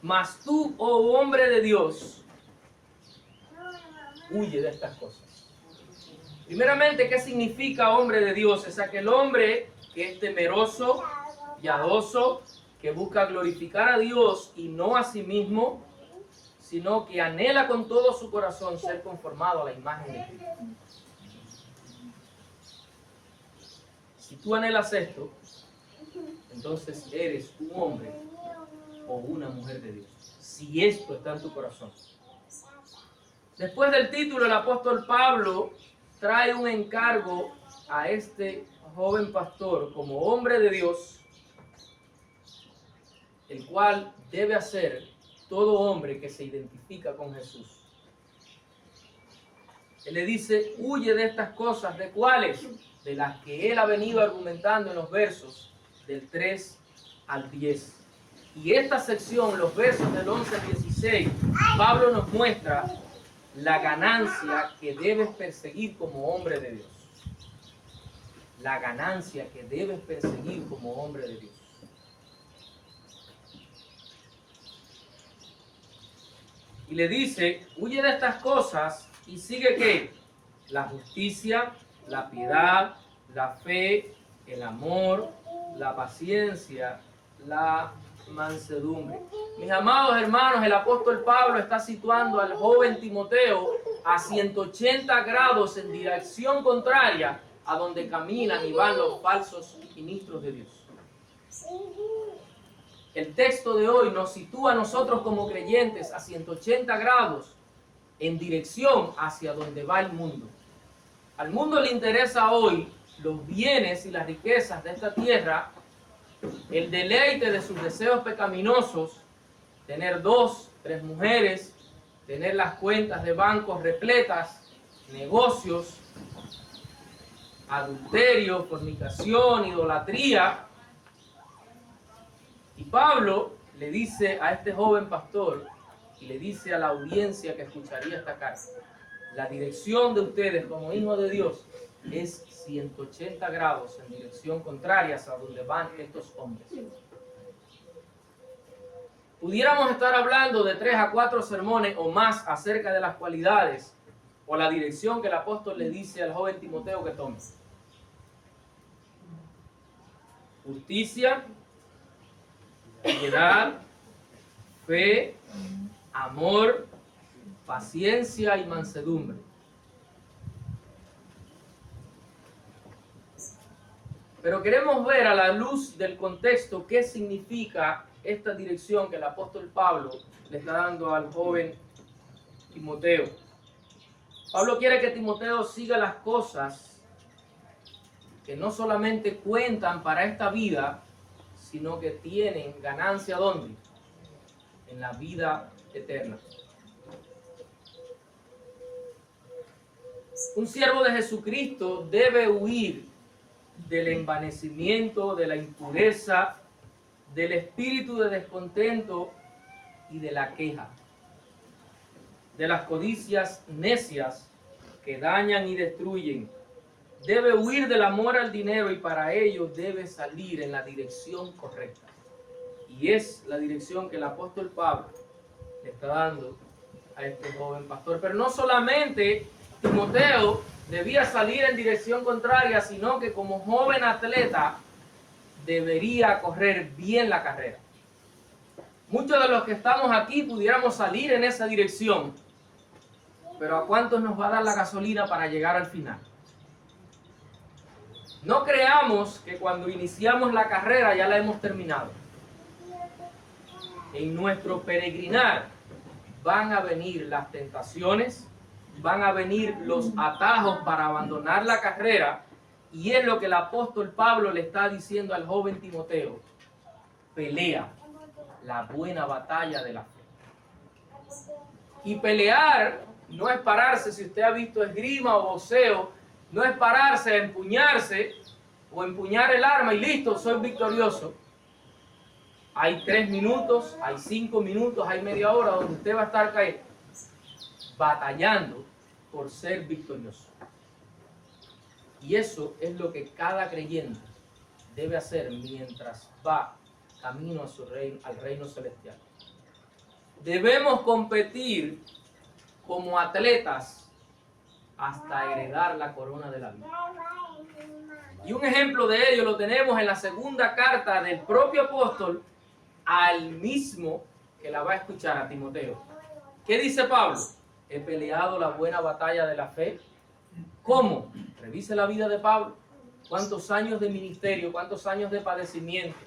Mas tú, oh hombre de Dios, huye de estas cosas. Primeramente, ¿qué significa hombre de Dios? Es aquel hombre que es temeroso, piadoso, que busca glorificar a Dios y no a sí mismo, sino que anhela con todo su corazón ser conformado a la imagen de Cristo. Si tú anhelas esto, entonces eres un hombre o una mujer de Dios. Si esto está en tu corazón. Después del título, el apóstol Pablo trae un encargo a este joven pastor como hombre de Dios, el cual debe hacer todo hombre que se identifica con Jesús. Él le dice, huye de estas cosas. ¿De cuáles? De las que él ha venido argumentando en los versos del 3 al 10. Y esta sección, los versos del 11 al 16, Pablo nos muestra la ganancia que debes perseguir como hombre de Dios. La ganancia que debes perseguir como hombre de Dios. Y le dice, huye de estas cosas y sigue ¿qué? La justicia, la piedad, la fe, el amor, la paciencia, la mansedumbre. Mis amados hermanos, el apóstol Pablo está situando al joven Timoteo a 180 grados en dirección contraria a donde caminan y van los falsos ministros de Dios. El texto de hoy nos sitúa a nosotros como creyentes a 180 grados en dirección hacia donde va el mundo. Al mundo le interesa hoy los bienes y las riquezas de esta tierra, el deleite de sus deseos pecaminosos, tener 2, 3 mujeres, tener las cuentas de bancos repletas, negocios, adulterio, fornicación, idolatría. Y Pablo le dice a este joven pastor y le dice a la audiencia que escucharía esta carta, la dirección de ustedes como hijos de Dios es 180 grados en dirección contraria a donde van estos hombres. Pudiéramos estar hablando de 3 a 4 sermones o más acerca de las cualidades o la dirección que el apóstol le dice al joven Timoteo que tome. Justicia, piedad, fe, amor, paciencia y mansedumbre. Pero queremos ver a la luz del contexto qué significa esta dirección que el apóstol Pablo le está dando al joven Timoteo. Pablo quiere que Timoteo siga las cosas que no solamente cuentan para esta vida, sino que tienen ganancia ¿dónde? En la vida eterna. Un siervo de Jesucristo debe huir del envanecimiento, de la impureza, del espíritu de descontento y de la queja, de las codicias necias que dañan y destruyen. Debe huir del amor al dinero y para ello debe salir en la dirección correcta. Y es la dirección que el apóstol Pablo le está dando a este joven pastor. Pero no solamente Timoteo debía salir en dirección contraria, sino que como joven atleta debería correr bien la carrera. Muchos de los que estamos aquí pudiéramos salir en esa dirección, pero ¿a cuántos nos va a dar la gasolina para llegar al final? No creamos que cuando iniciamos la carrera ya la hemos terminado. En nuestro peregrinar van a venir las tentaciones, van a venir los atajos para abandonar la carrera, y es lo que el apóstol Pablo le está diciendo al joven Timoteo: pelea la buena batalla de la fe. Y pelear no es pararse, si usted ha visto esgrima o boxeo, no es pararse a empuñarse o empuñar el arma y listo, soy victorioso. Hay 3 minutos, hay 5 minutos, hay media hora donde usted va a estar batallando por ser victorioso. Y eso es lo que cada creyente debe hacer mientras va camino a su reino, al reino celestial. Debemos competir como atletas hasta heredar la corona de la vida. Y un ejemplo de ello lo tenemos en la segunda carta del propio apóstol al mismo que la va a escuchar, a Timoteo. ¿Qué dice Pablo? He peleado la buena batalla de la fe. ¿Cómo? Revise la vida de Pablo. ¿Cuántos años de ministerio? ¿Cuántos años de padecimiento?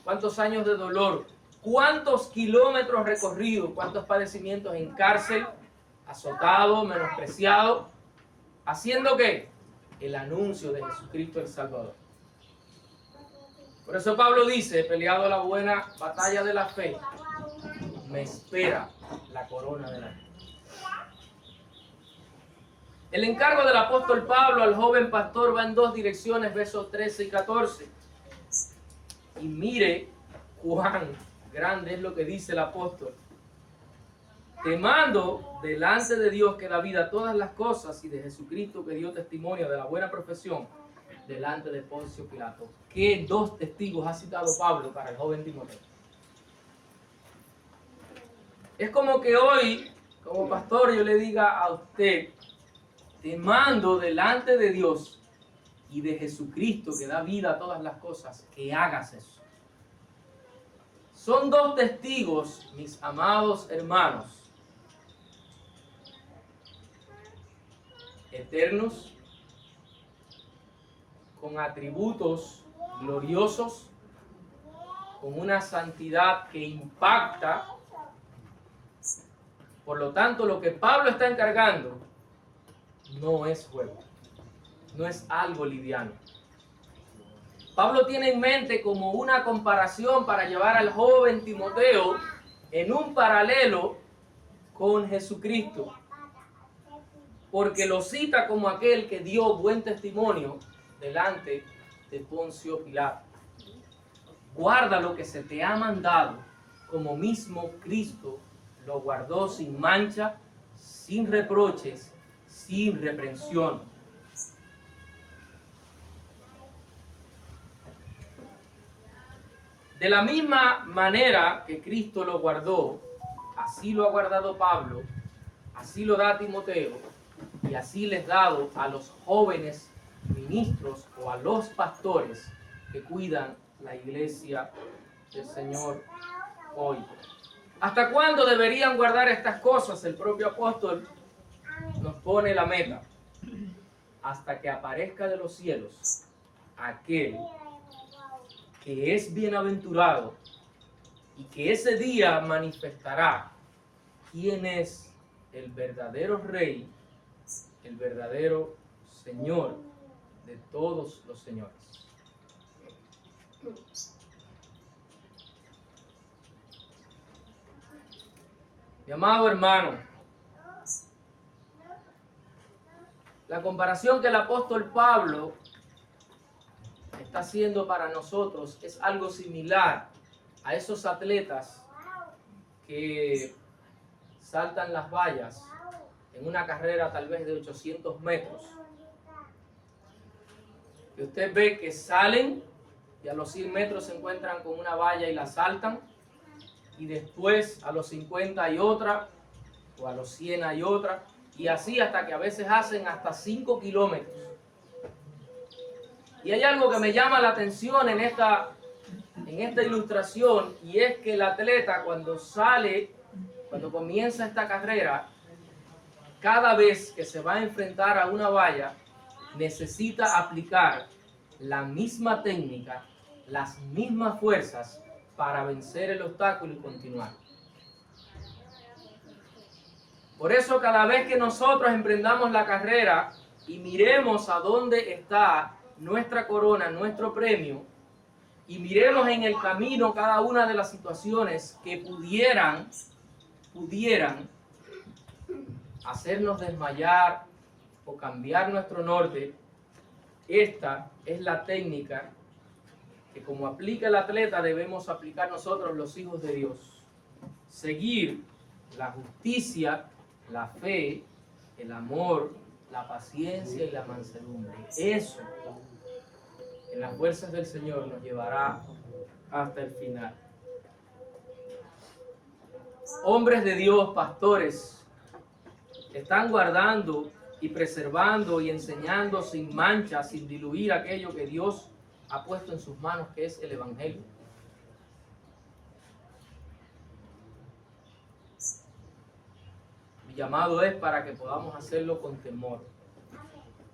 ¿Cuántos años de dolor? ¿Cuántos kilómetros recorridos? ¿Cuántos padecimientos en cárcel? Azotado, menospreciado. ¿Haciendo qué? El anuncio de Jesucristo el Salvador. Por eso Pablo dice: he peleado la buena batalla de la fe. Me espera la corona de la vida. El encargo del apóstol Pablo al joven pastor va en 2 direcciones, versos 13 y 14. Y mire cuán grande es lo que dice el apóstol. Te mando delante de Dios que da vida a todas las cosas y de Jesucristo que dio testimonio de la buena profesión delante de Poncio Pilato. ¿Qué 2 testigos ha citado Pablo para el joven Timoteo? Es como que hoy, como pastor, yo le diga a usted: te mando delante de Dios y de Jesucristo que da vida a todas las cosas, que hagas eso. Son 2 testigos, mis amados hermanos, eternos, con atributos gloriosos, con una santidad que impacta. Por lo tanto, lo que Pablo está encargando no es juego, no es algo liviano. Pablo tiene en mente como una comparación para llevar al joven Timoteo en un paralelo con Jesucristo, porque lo cita como aquel que dio buen testimonio delante de Poncio Pilato. Guarda lo que se te ha mandado, como mismo Cristo lo guardó sin mancha, sin reproches, sin reprensión. De la misma manera que Cristo lo guardó, así lo ha guardado Pablo, así lo da Timoteo, y así les dado a los jóvenes ministros o a los pastores que cuidan la iglesia del Señor hoy. ¿Hasta cuándo deberían guardar estas cosas? El propio apóstol nos pone la meta: hasta que aparezca de los cielos aquel que es bienaventurado y que ese día manifestará quién es el verdadero Rey, el verdadero Señor de todos los señores. Mi amado hermano, la comparación que el apóstol Pablo está haciendo para nosotros es algo similar a esos atletas que saltan las vallas en una carrera tal vez de 800 metros. Y usted ve que salen y a los 100 metros se encuentran con una valla y la saltan, y después a los 50 hay otra, o a los 100 hay otra, y así hasta que a veces hacen hasta 5 kilómetros. Y hay algo que me llama la atención en esta ilustración, y es que el atleta cuando comienza esta carrera, cada vez que se va a enfrentar a una valla, necesita aplicar la misma técnica, las mismas fuerzas para vencer el obstáculo y continuar. Por eso cada vez que nosotros emprendamos la carrera y miremos a dónde está nuestra corona, nuestro premio, y miremos en el camino cada una de las situaciones que pudieran hacernos desmayar o cambiar nuestro norte, esta es la técnica que, como aplica el atleta, debemos aplicar nosotros los hijos de Dios. Seguir la justicia, la fe, el amor, la paciencia y la mansedumbre. Eso, en las fuerzas del Señor, nos llevará hasta el final. Hombres de Dios, pastores, están guardando y preservando y enseñando sin mancha, sin diluir aquello que Dios ha puesto en sus manos, que es el Evangelio. Mi llamado es para que podamos hacerlo con temor,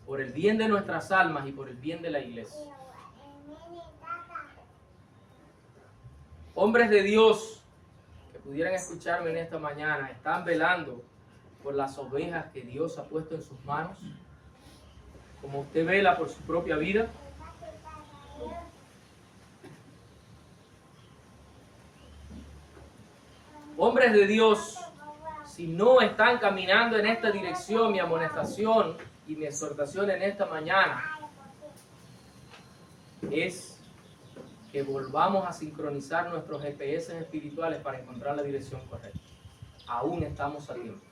por el bien de nuestras almas y por el bien de la iglesia. Hombres de Dios que pudieran escucharme en esta mañana, ¿están velando por las ovejas que Dios ha puesto en sus manos, como usted vela por su propia vida? Hombres de Dios, si no están caminando en esta dirección, mi amonestación y mi exhortación en esta mañana es que volvamos a sincronizar nuestros GPS espirituales para encontrar la dirección correcta. Aún estamos a tiempo.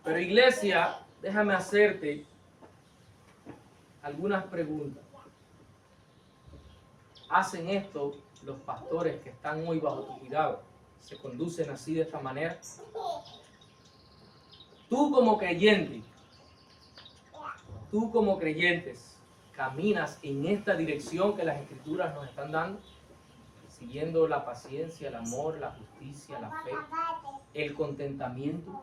Pero iglesia, déjame hacerte algunas preguntas. ¿Hacen esto los pastores que están muy bajo tu cuidado? ¿Se conducen así, de esta manera? Tú como creyentes, ¿caminas en esta dirección que las Escrituras nos están dando? Siguiendo la paciencia, el amor, la justicia, la fe, el contentamiento.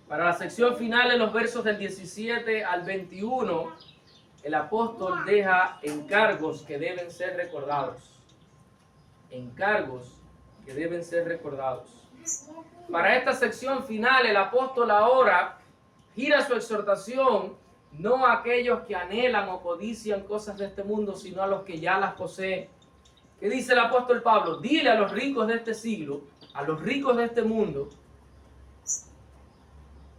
Para la sección final, en los versos del 17 al 21, el apóstol deja encargos que deben ser recordados. Encargos que deben ser recordados. Para esta sección final, el apóstol ahora gira su exhortación no a aquellos que anhelan o codician cosas de este mundo, sino a los que ya las poseen. ¿Qué dice el apóstol Pablo? Dile a los ricos de este siglo, a los ricos de este mundo,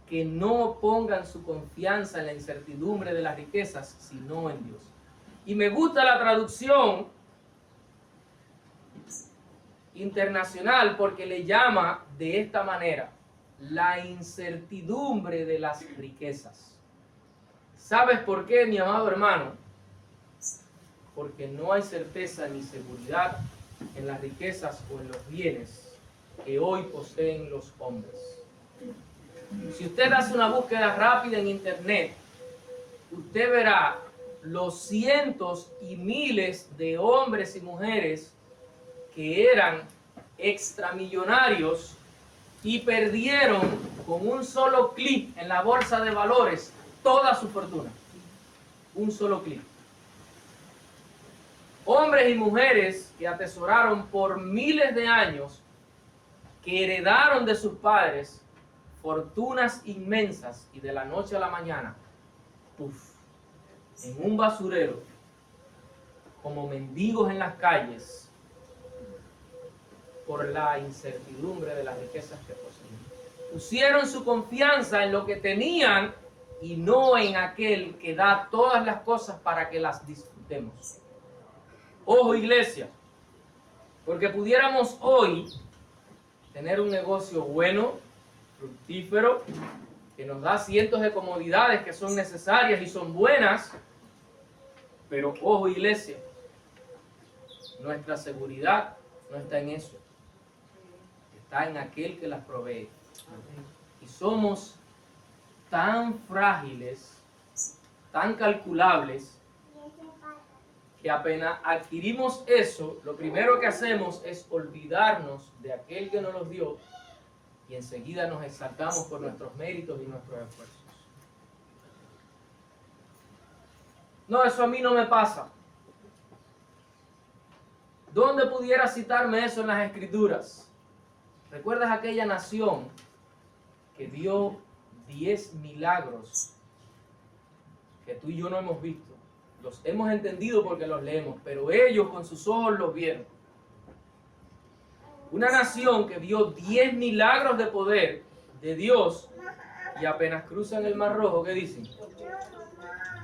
que no pongan su confianza en la incertidumbre de las riquezas, sino en Dios. Y me gusta la traducción internacional porque le llama de esta manera: la incertidumbre de las riquezas. ¿Sabes por qué, mi amado hermano? Porque no hay certeza ni seguridad en las riquezas o en los bienes que hoy poseen los hombres. Si usted hace una búsqueda rápida en internet, usted verá los cientos y miles de hombres y mujeres que eran extramillonarios y perdieron con un solo clic en la bolsa de valores toda su fortuna. Un solo clic. Hombres y mujeres que atesoraron por miles de años, que heredaron de sus padres fortunas inmensas y de la noche a la mañana, ¡puf!, en un basurero, como mendigos en las calles, por la incertidumbre de las riquezas que poseen. Pusieron su confianza en lo que tenían y no en aquel que da todas las cosas para que las disfrutemos. Ojo, iglesia, porque pudiéramos hoy tener un negocio bueno, fructífero, que nos da cientos de comodidades que son necesarias y son buenas, pero ojo, iglesia, nuestra seguridad no está en eso, está en aquel que las provee. Y somos tan frágiles, tan calculables, que apenas adquirimos eso, lo primero que hacemos es olvidarnos de aquel que nos los dio y enseguida nos exaltamos por nuestros méritos y nuestros esfuerzos. No, eso a mí no me pasa. ¿Dónde pudiera citarme eso en las Escrituras? ¿Recuerdas aquella nación que dio 10 milagros que tú y yo no hemos visto? Los hemos entendido porque los leemos, pero ellos con sus ojos los vieron. Una nación que vio 10 milagros de poder de Dios y apenas cruzan el Mar Rojo, ¿qué dicen?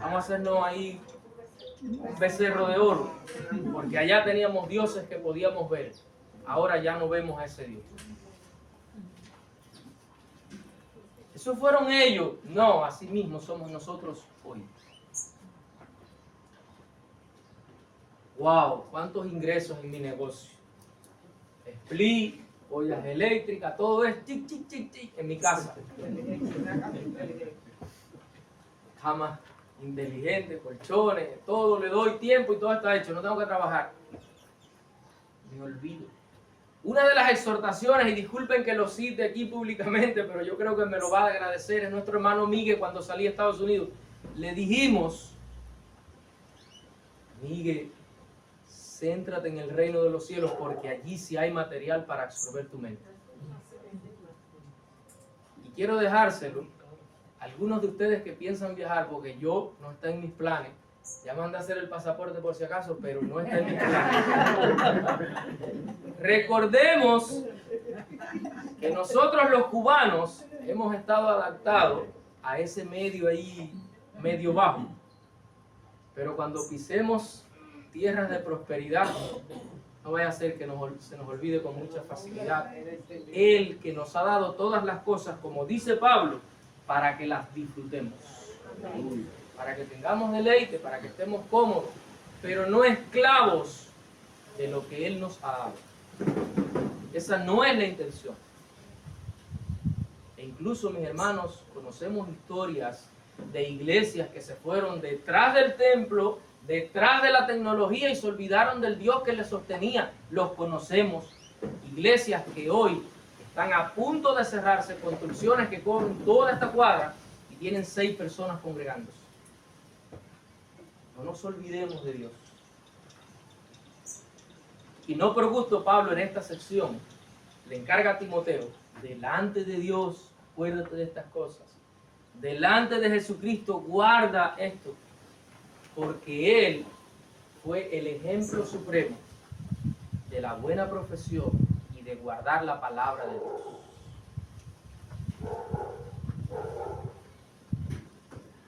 Vamos a hacernos ahí un becerro de oro, porque allá teníamos dioses que podíamos ver. Ahora ya no vemos a ese Dios. ¿Esos fueron ellos? No, así mismo somos nosotros hoy. Wow, cuántos ingresos en mi negocio. Split, ollas eléctricas, todo es chic, chic, chic, chic en mi casa. Camas inteligentes, colchones, todo le doy tiempo y todo está hecho, no tengo que trabajar. Me olvido. Una de las exhortaciones, y disculpen que lo cite aquí públicamente, pero yo creo que me lo va a agradecer, es nuestro hermano Miguel cuando salí a Estados Unidos. Le dijimos, Miguel, céntrate en el reino de los cielos porque allí sí hay material para absorber tu mente. Y quiero dejárselo a algunos de ustedes que piensan viajar, porque yo no está en mis planes. Ya mandé a hacer el pasaporte por si acaso, pero no está en mis planes. Recordemos que nosotros los cubanos hemos estado adaptados a ese medio ahí, medio bajo. Pero cuando pisemos tierras de prosperidad, no vaya a ser que se nos olvide con mucha facilidad Él que nos ha dado todas las cosas, como dice Pablo, para que las disfrutemos, para que tengamos deleite, para que estemos cómodos, pero no esclavos de lo que Él nos ha dado. Esa no es la intención. E incluso, mis hermanos, conocemos historias de iglesias que se fueron detrás del templo, detrás de la tecnología y se olvidaron del Dios que les sostenía. Los conocemos. Iglesias que hoy están a punto de cerrarse, construcciones que cubren toda esta cuadra y tienen 6 personas congregándose. No nos olvidemos de Dios. Y no por gusto Pablo en esta sección le encarga a Timoteo, delante de Dios, acuérdate de estas cosas. Delante de Jesucristo, guarda esto, porque Él fue el ejemplo supremo de la buena profesión y de guardar la palabra de Dios.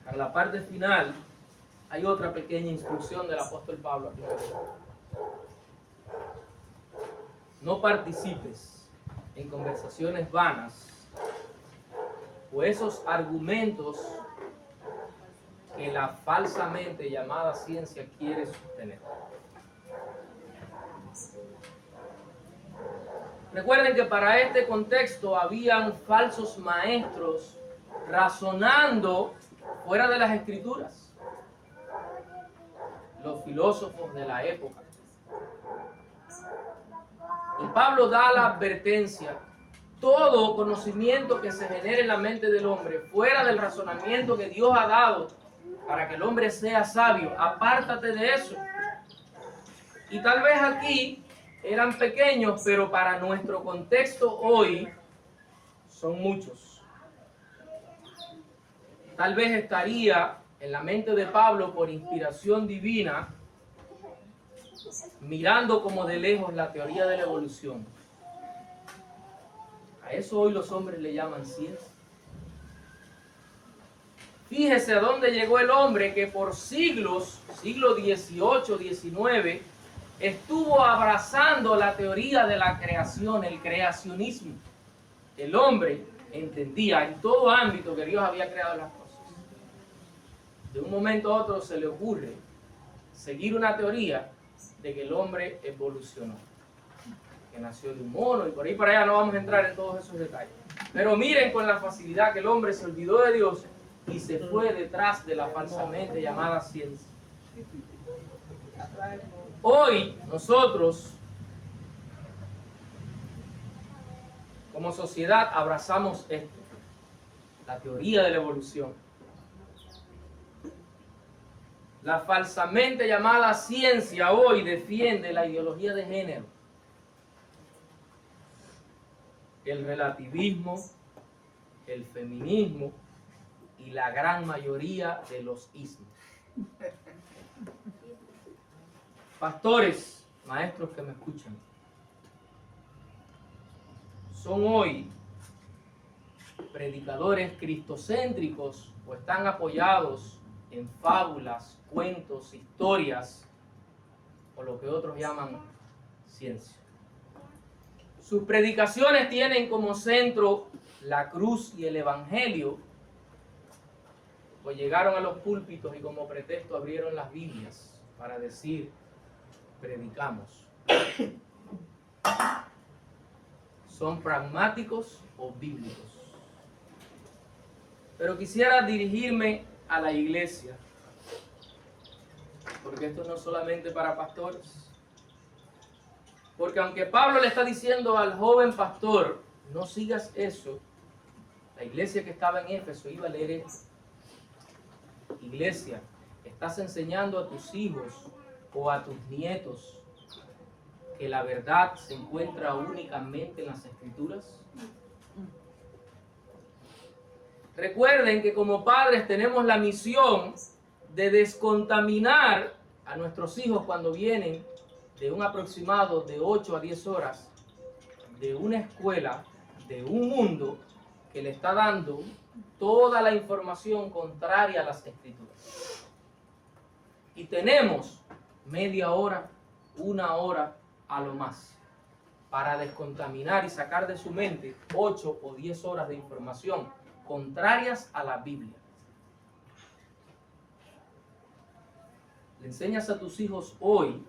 Para la parte final, hay otra pequeña instrucción del apóstol Pablo a Timoteo. No participes en conversaciones vanas o esos argumentos que la falsamente llamada ciencia quiere sostener. Recuerden que para este contexto habían falsos maestros razonando fuera de las Escrituras. Los filósofos de la época. Y Pablo da la advertencia: todo conocimiento que se genere en la mente del hombre, fuera del razonamiento que Dios ha dado para que el hombre sea sabio, apártate de eso. Y tal vez aquí eran pequeños, pero para nuestro contexto hoy son muchos. Tal vez estaría en la mente de Pablo por inspiración divina, mirando como de lejos la teoría de la evolución. A eso hoy los hombres le llaman ciencia. Fíjese a dónde llegó el hombre que por siglos, siglo XVIII, XIX, estuvo abrazando la teoría de la creación, el creacionismo. El hombre entendía en todo ámbito que Dios había creado las cosas. De un momento a otro se le ocurre seguir una teoría de que el hombre evolucionó, que nació de un mono, y por ahí para allá no vamos a entrar en todos esos detalles. Pero miren con la facilidad que el hombre se olvidó de Dios y se fue detrás de la falsamente llamada ciencia. Hoy nosotros, como sociedad, abrazamos esto, la teoría de la evolución. La falsamente llamada ciencia hoy defiende la ideología de género, el relativismo, el feminismo y la gran mayoría de los ismos. Pastores, maestros que me escuchan, son hoy predicadores cristocéntricos o están apoyados en fábulas, cuentos, historias o lo que otros llaman ciencia. Sus predicaciones tienen como centro la cruz y el evangelio, pues llegaron a los púlpitos y como pretexto abrieron las Biblias para decir, predicamos. Son pragmáticos o bíblicos. Pero quisiera dirigirme a la iglesia, porque esto no es solamente para pastores. Porque aunque Pablo le está diciendo al joven pastor, no sigas eso, la iglesia que estaba en Éfeso iba a leer esto. Iglesia, ¿estás enseñando a tus hijos o a tus nietos que la verdad se encuentra únicamente en las Escrituras? Recuerden que como padres tenemos la misión de descontaminar a nuestros hijos cuando vienen de un aproximado de 8 a 10 horas de una escuela, de un mundo que le está dando toda la información contraria a las Escrituras. Y tenemos media hora, una hora a lo más para descontaminar y sacar de su mente 8 o 10 horas de información contrarias a la Biblia. Le enseñas a tus hijos hoy,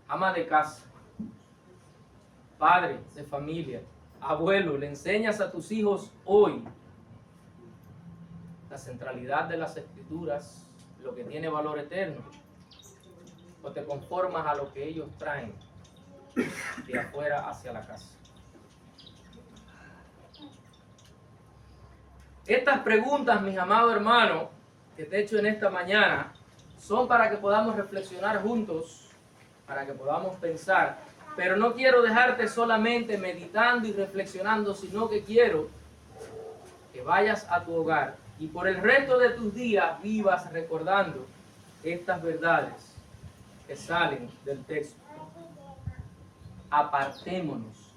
ama de casa, padre de familia, abuelo, le enseñas a tus hijos hoy la centralidad de las Escrituras, lo que tiene valor eterno, o te conformas a lo que ellos traen de afuera hacia la casa. Estas preguntas, mis amados hermanos, que te he hecho en esta mañana, son para que podamos reflexionar juntos, para que podamos pensar. Pero no quiero dejarte solamente meditando y reflexionando, sino que quiero que vayas a tu hogar y por el resto de tus días vivas recordando estas verdades que salen del texto. Apartémonos,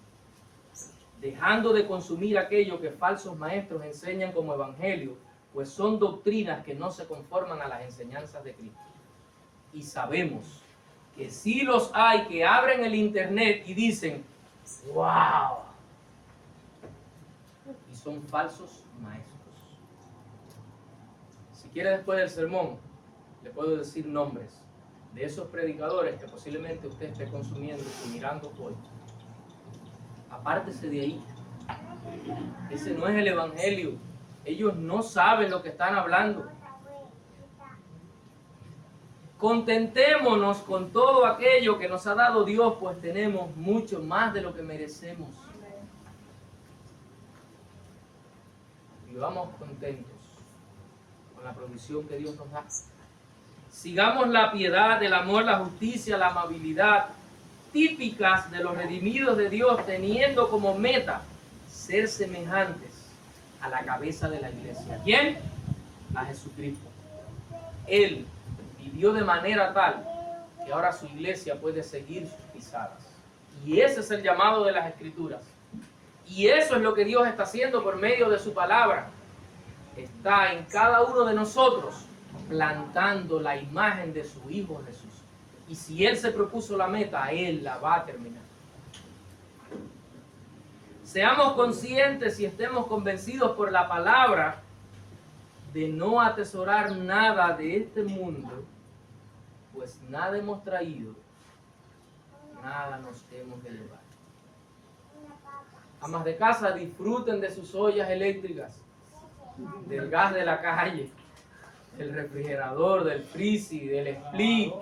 dejando de consumir aquello que falsos maestros enseñan como evangelio, pues son doctrinas que no se conforman a las enseñanzas de Cristo. Y sabemos que sí los hay que abren el internet y dicen, ¡wow! Y son falsos maestros. Si quiere después del sermón, le puedo decir nombres de esos predicadores que posiblemente usted esté consumiendo y mirando hoy. Apártese de ahí. Ese no es el evangelio. Ellos no saben lo que están hablando. Contentémonos con todo aquello que nos ha dado Dios, pues tenemos mucho más de lo que merecemos. vivamos contentos con la provisión que Dios nos da. Sigamos la piedad, el amor, la justicia, la amabilidad, típicas de los redimidos de Dios, teniendo como meta ser semejantes a la cabeza de la iglesia. ¿Quién? A Jesucristo. Él vivió de manera tal que ahora su iglesia puede seguir sus pisadas. Y ese es el llamado de las Escrituras. Y eso es lo que Dios está haciendo por medio de su palabra. Está en cada uno de nosotros plantando la imagen de su Hijo Jesús. Y si Él se propuso la meta, Él la va a terminar. Seamos conscientes y estemos convencidos por la palabra de no atesorar nada de este mundo, pues nada hemos traído, nada nos hemos de llevar. Amas de casa, disfruten de sus ollas eléctricas, del gas de la calle, del refrigerador, del freezer, del split,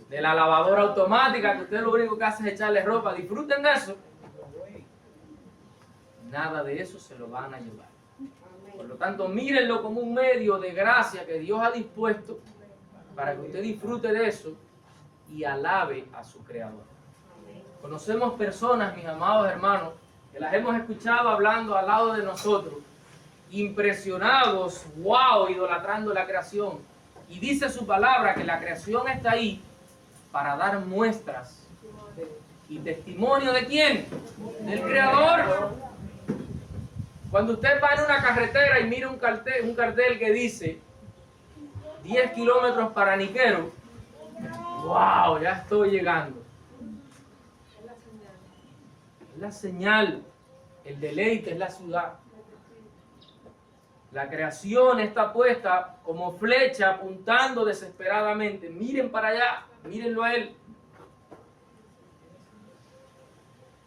de la lavadora automática, que usted lo único que hace es echarle ropa. Disfruten de eso. Nada de eso se lo van a llevar. Por lo tanto, mírenlo como un medio de gracia que Dios ha dispuesto para que usted disfrute de eso y alabe a su Creador. Conocemos personas, mis amados hermanos, que las hemos escuchado hablando al lado de nosotros, impresionados, wow, idolatrando la creación. Y dice su palabra que la creación está ahí para dar muestras y testimonio ¿de quién? Del Creador. Cuando usted va en una carretera y mira un cartel que dice 10 kilómetros para Niquero, wow, ya estoy llegando. Es la señal, el deleite es la ciudad. La creación está puesta como flecha apuntando desesperadamente. Miren para allá, mírenlo a Él.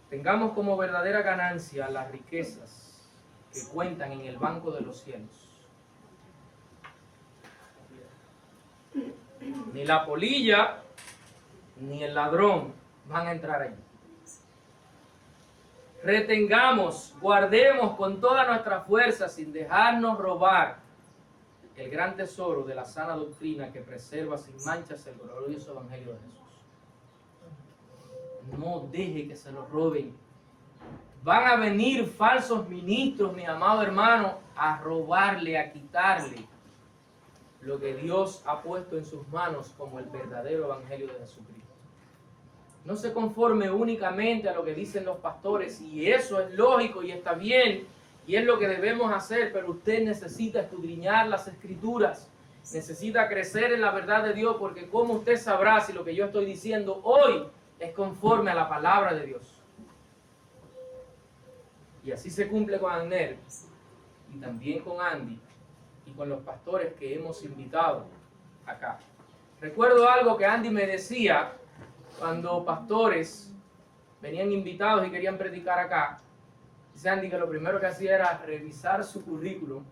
Tengamos como verdadera ganancia las riquezas que cuentan en el banco de los cielos. Ni la polilla ni el ladrón van a entrar allí. Retengamos, guardemos con toda nuestra fuerza sin dejarnos robar el gran tesoro de la sana doctrina que preserva sin manchas el glorioso evangelio de Jesús. No deje que se lo roben. Van a venir falsos ministros, mi amado hermano, a robarle, a quitarle lo que Dios ha puesto en sus manos como el verdadero evangelio de Jesucristo. No se conforme únicamente a lo que dicen los pastores, y eso es lógico y está bien, y es lo que debemos hacer, pero usted necesita escudriñar las Escrituras, necesita crecer en la verdad de Dios, porque ¿cómo usted sabrá si lo que yo estoy diciendo hoy es conforme a la palabra de Dios? Y así se cumple con Agner, y también con Andy, y con los pastores que hemos invitado acá. Recuerdo algo que Andy me decía cuando pastores venían invitados y querían predicar acá. Dice Andy que lo primero que hacía era revisar su currículum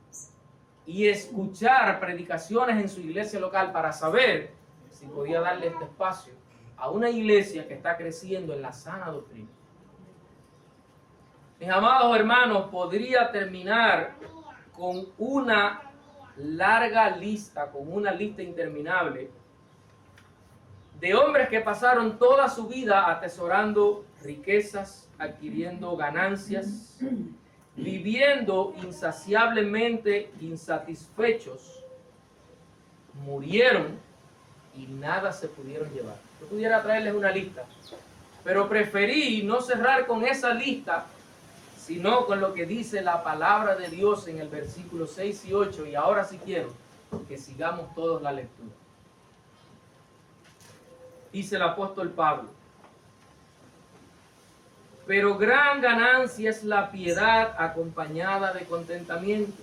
y escuchar predicaciones en su iglesia local para saber si podía darle este espacio a una iglesia que está creciendo en la sana doctrina. Mis amados hermanos, podría terminar con una larga lista, con una lista interminable de hombres que pasaron toda su vida atesorando riquezas, adquiriendo ganancias, viviendo insaciablemente insatisfechos, murieron y nada se pudieron llevar. Yo pudiera traerles una lista, pero preferí no cerrar con esa lista, sino con lo que dice la palabra de Dios en el versículo 6 y 8, y ahora sí quiero que sigamos todos la lectura. Dice el apóstol Pablo: pero gran ganancia es la piedad acompañada de contentamiento,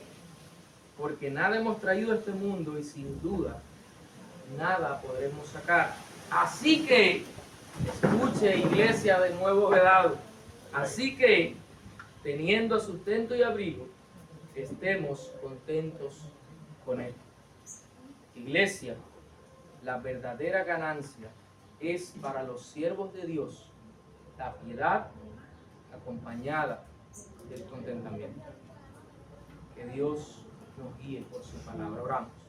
porque nada hemos traído a este mundo y sin duda nada podremos sacar. Así que, escuche, iglesia de Nuevo Vedado, así que, teniendo sustento y abrigo, estemos contentos con él. Iglesia, la verdadera ganancia es para los siervos de Dios la piedad acompañada del contentamiento. Que Dios nos guíe por su palabra. Oramos.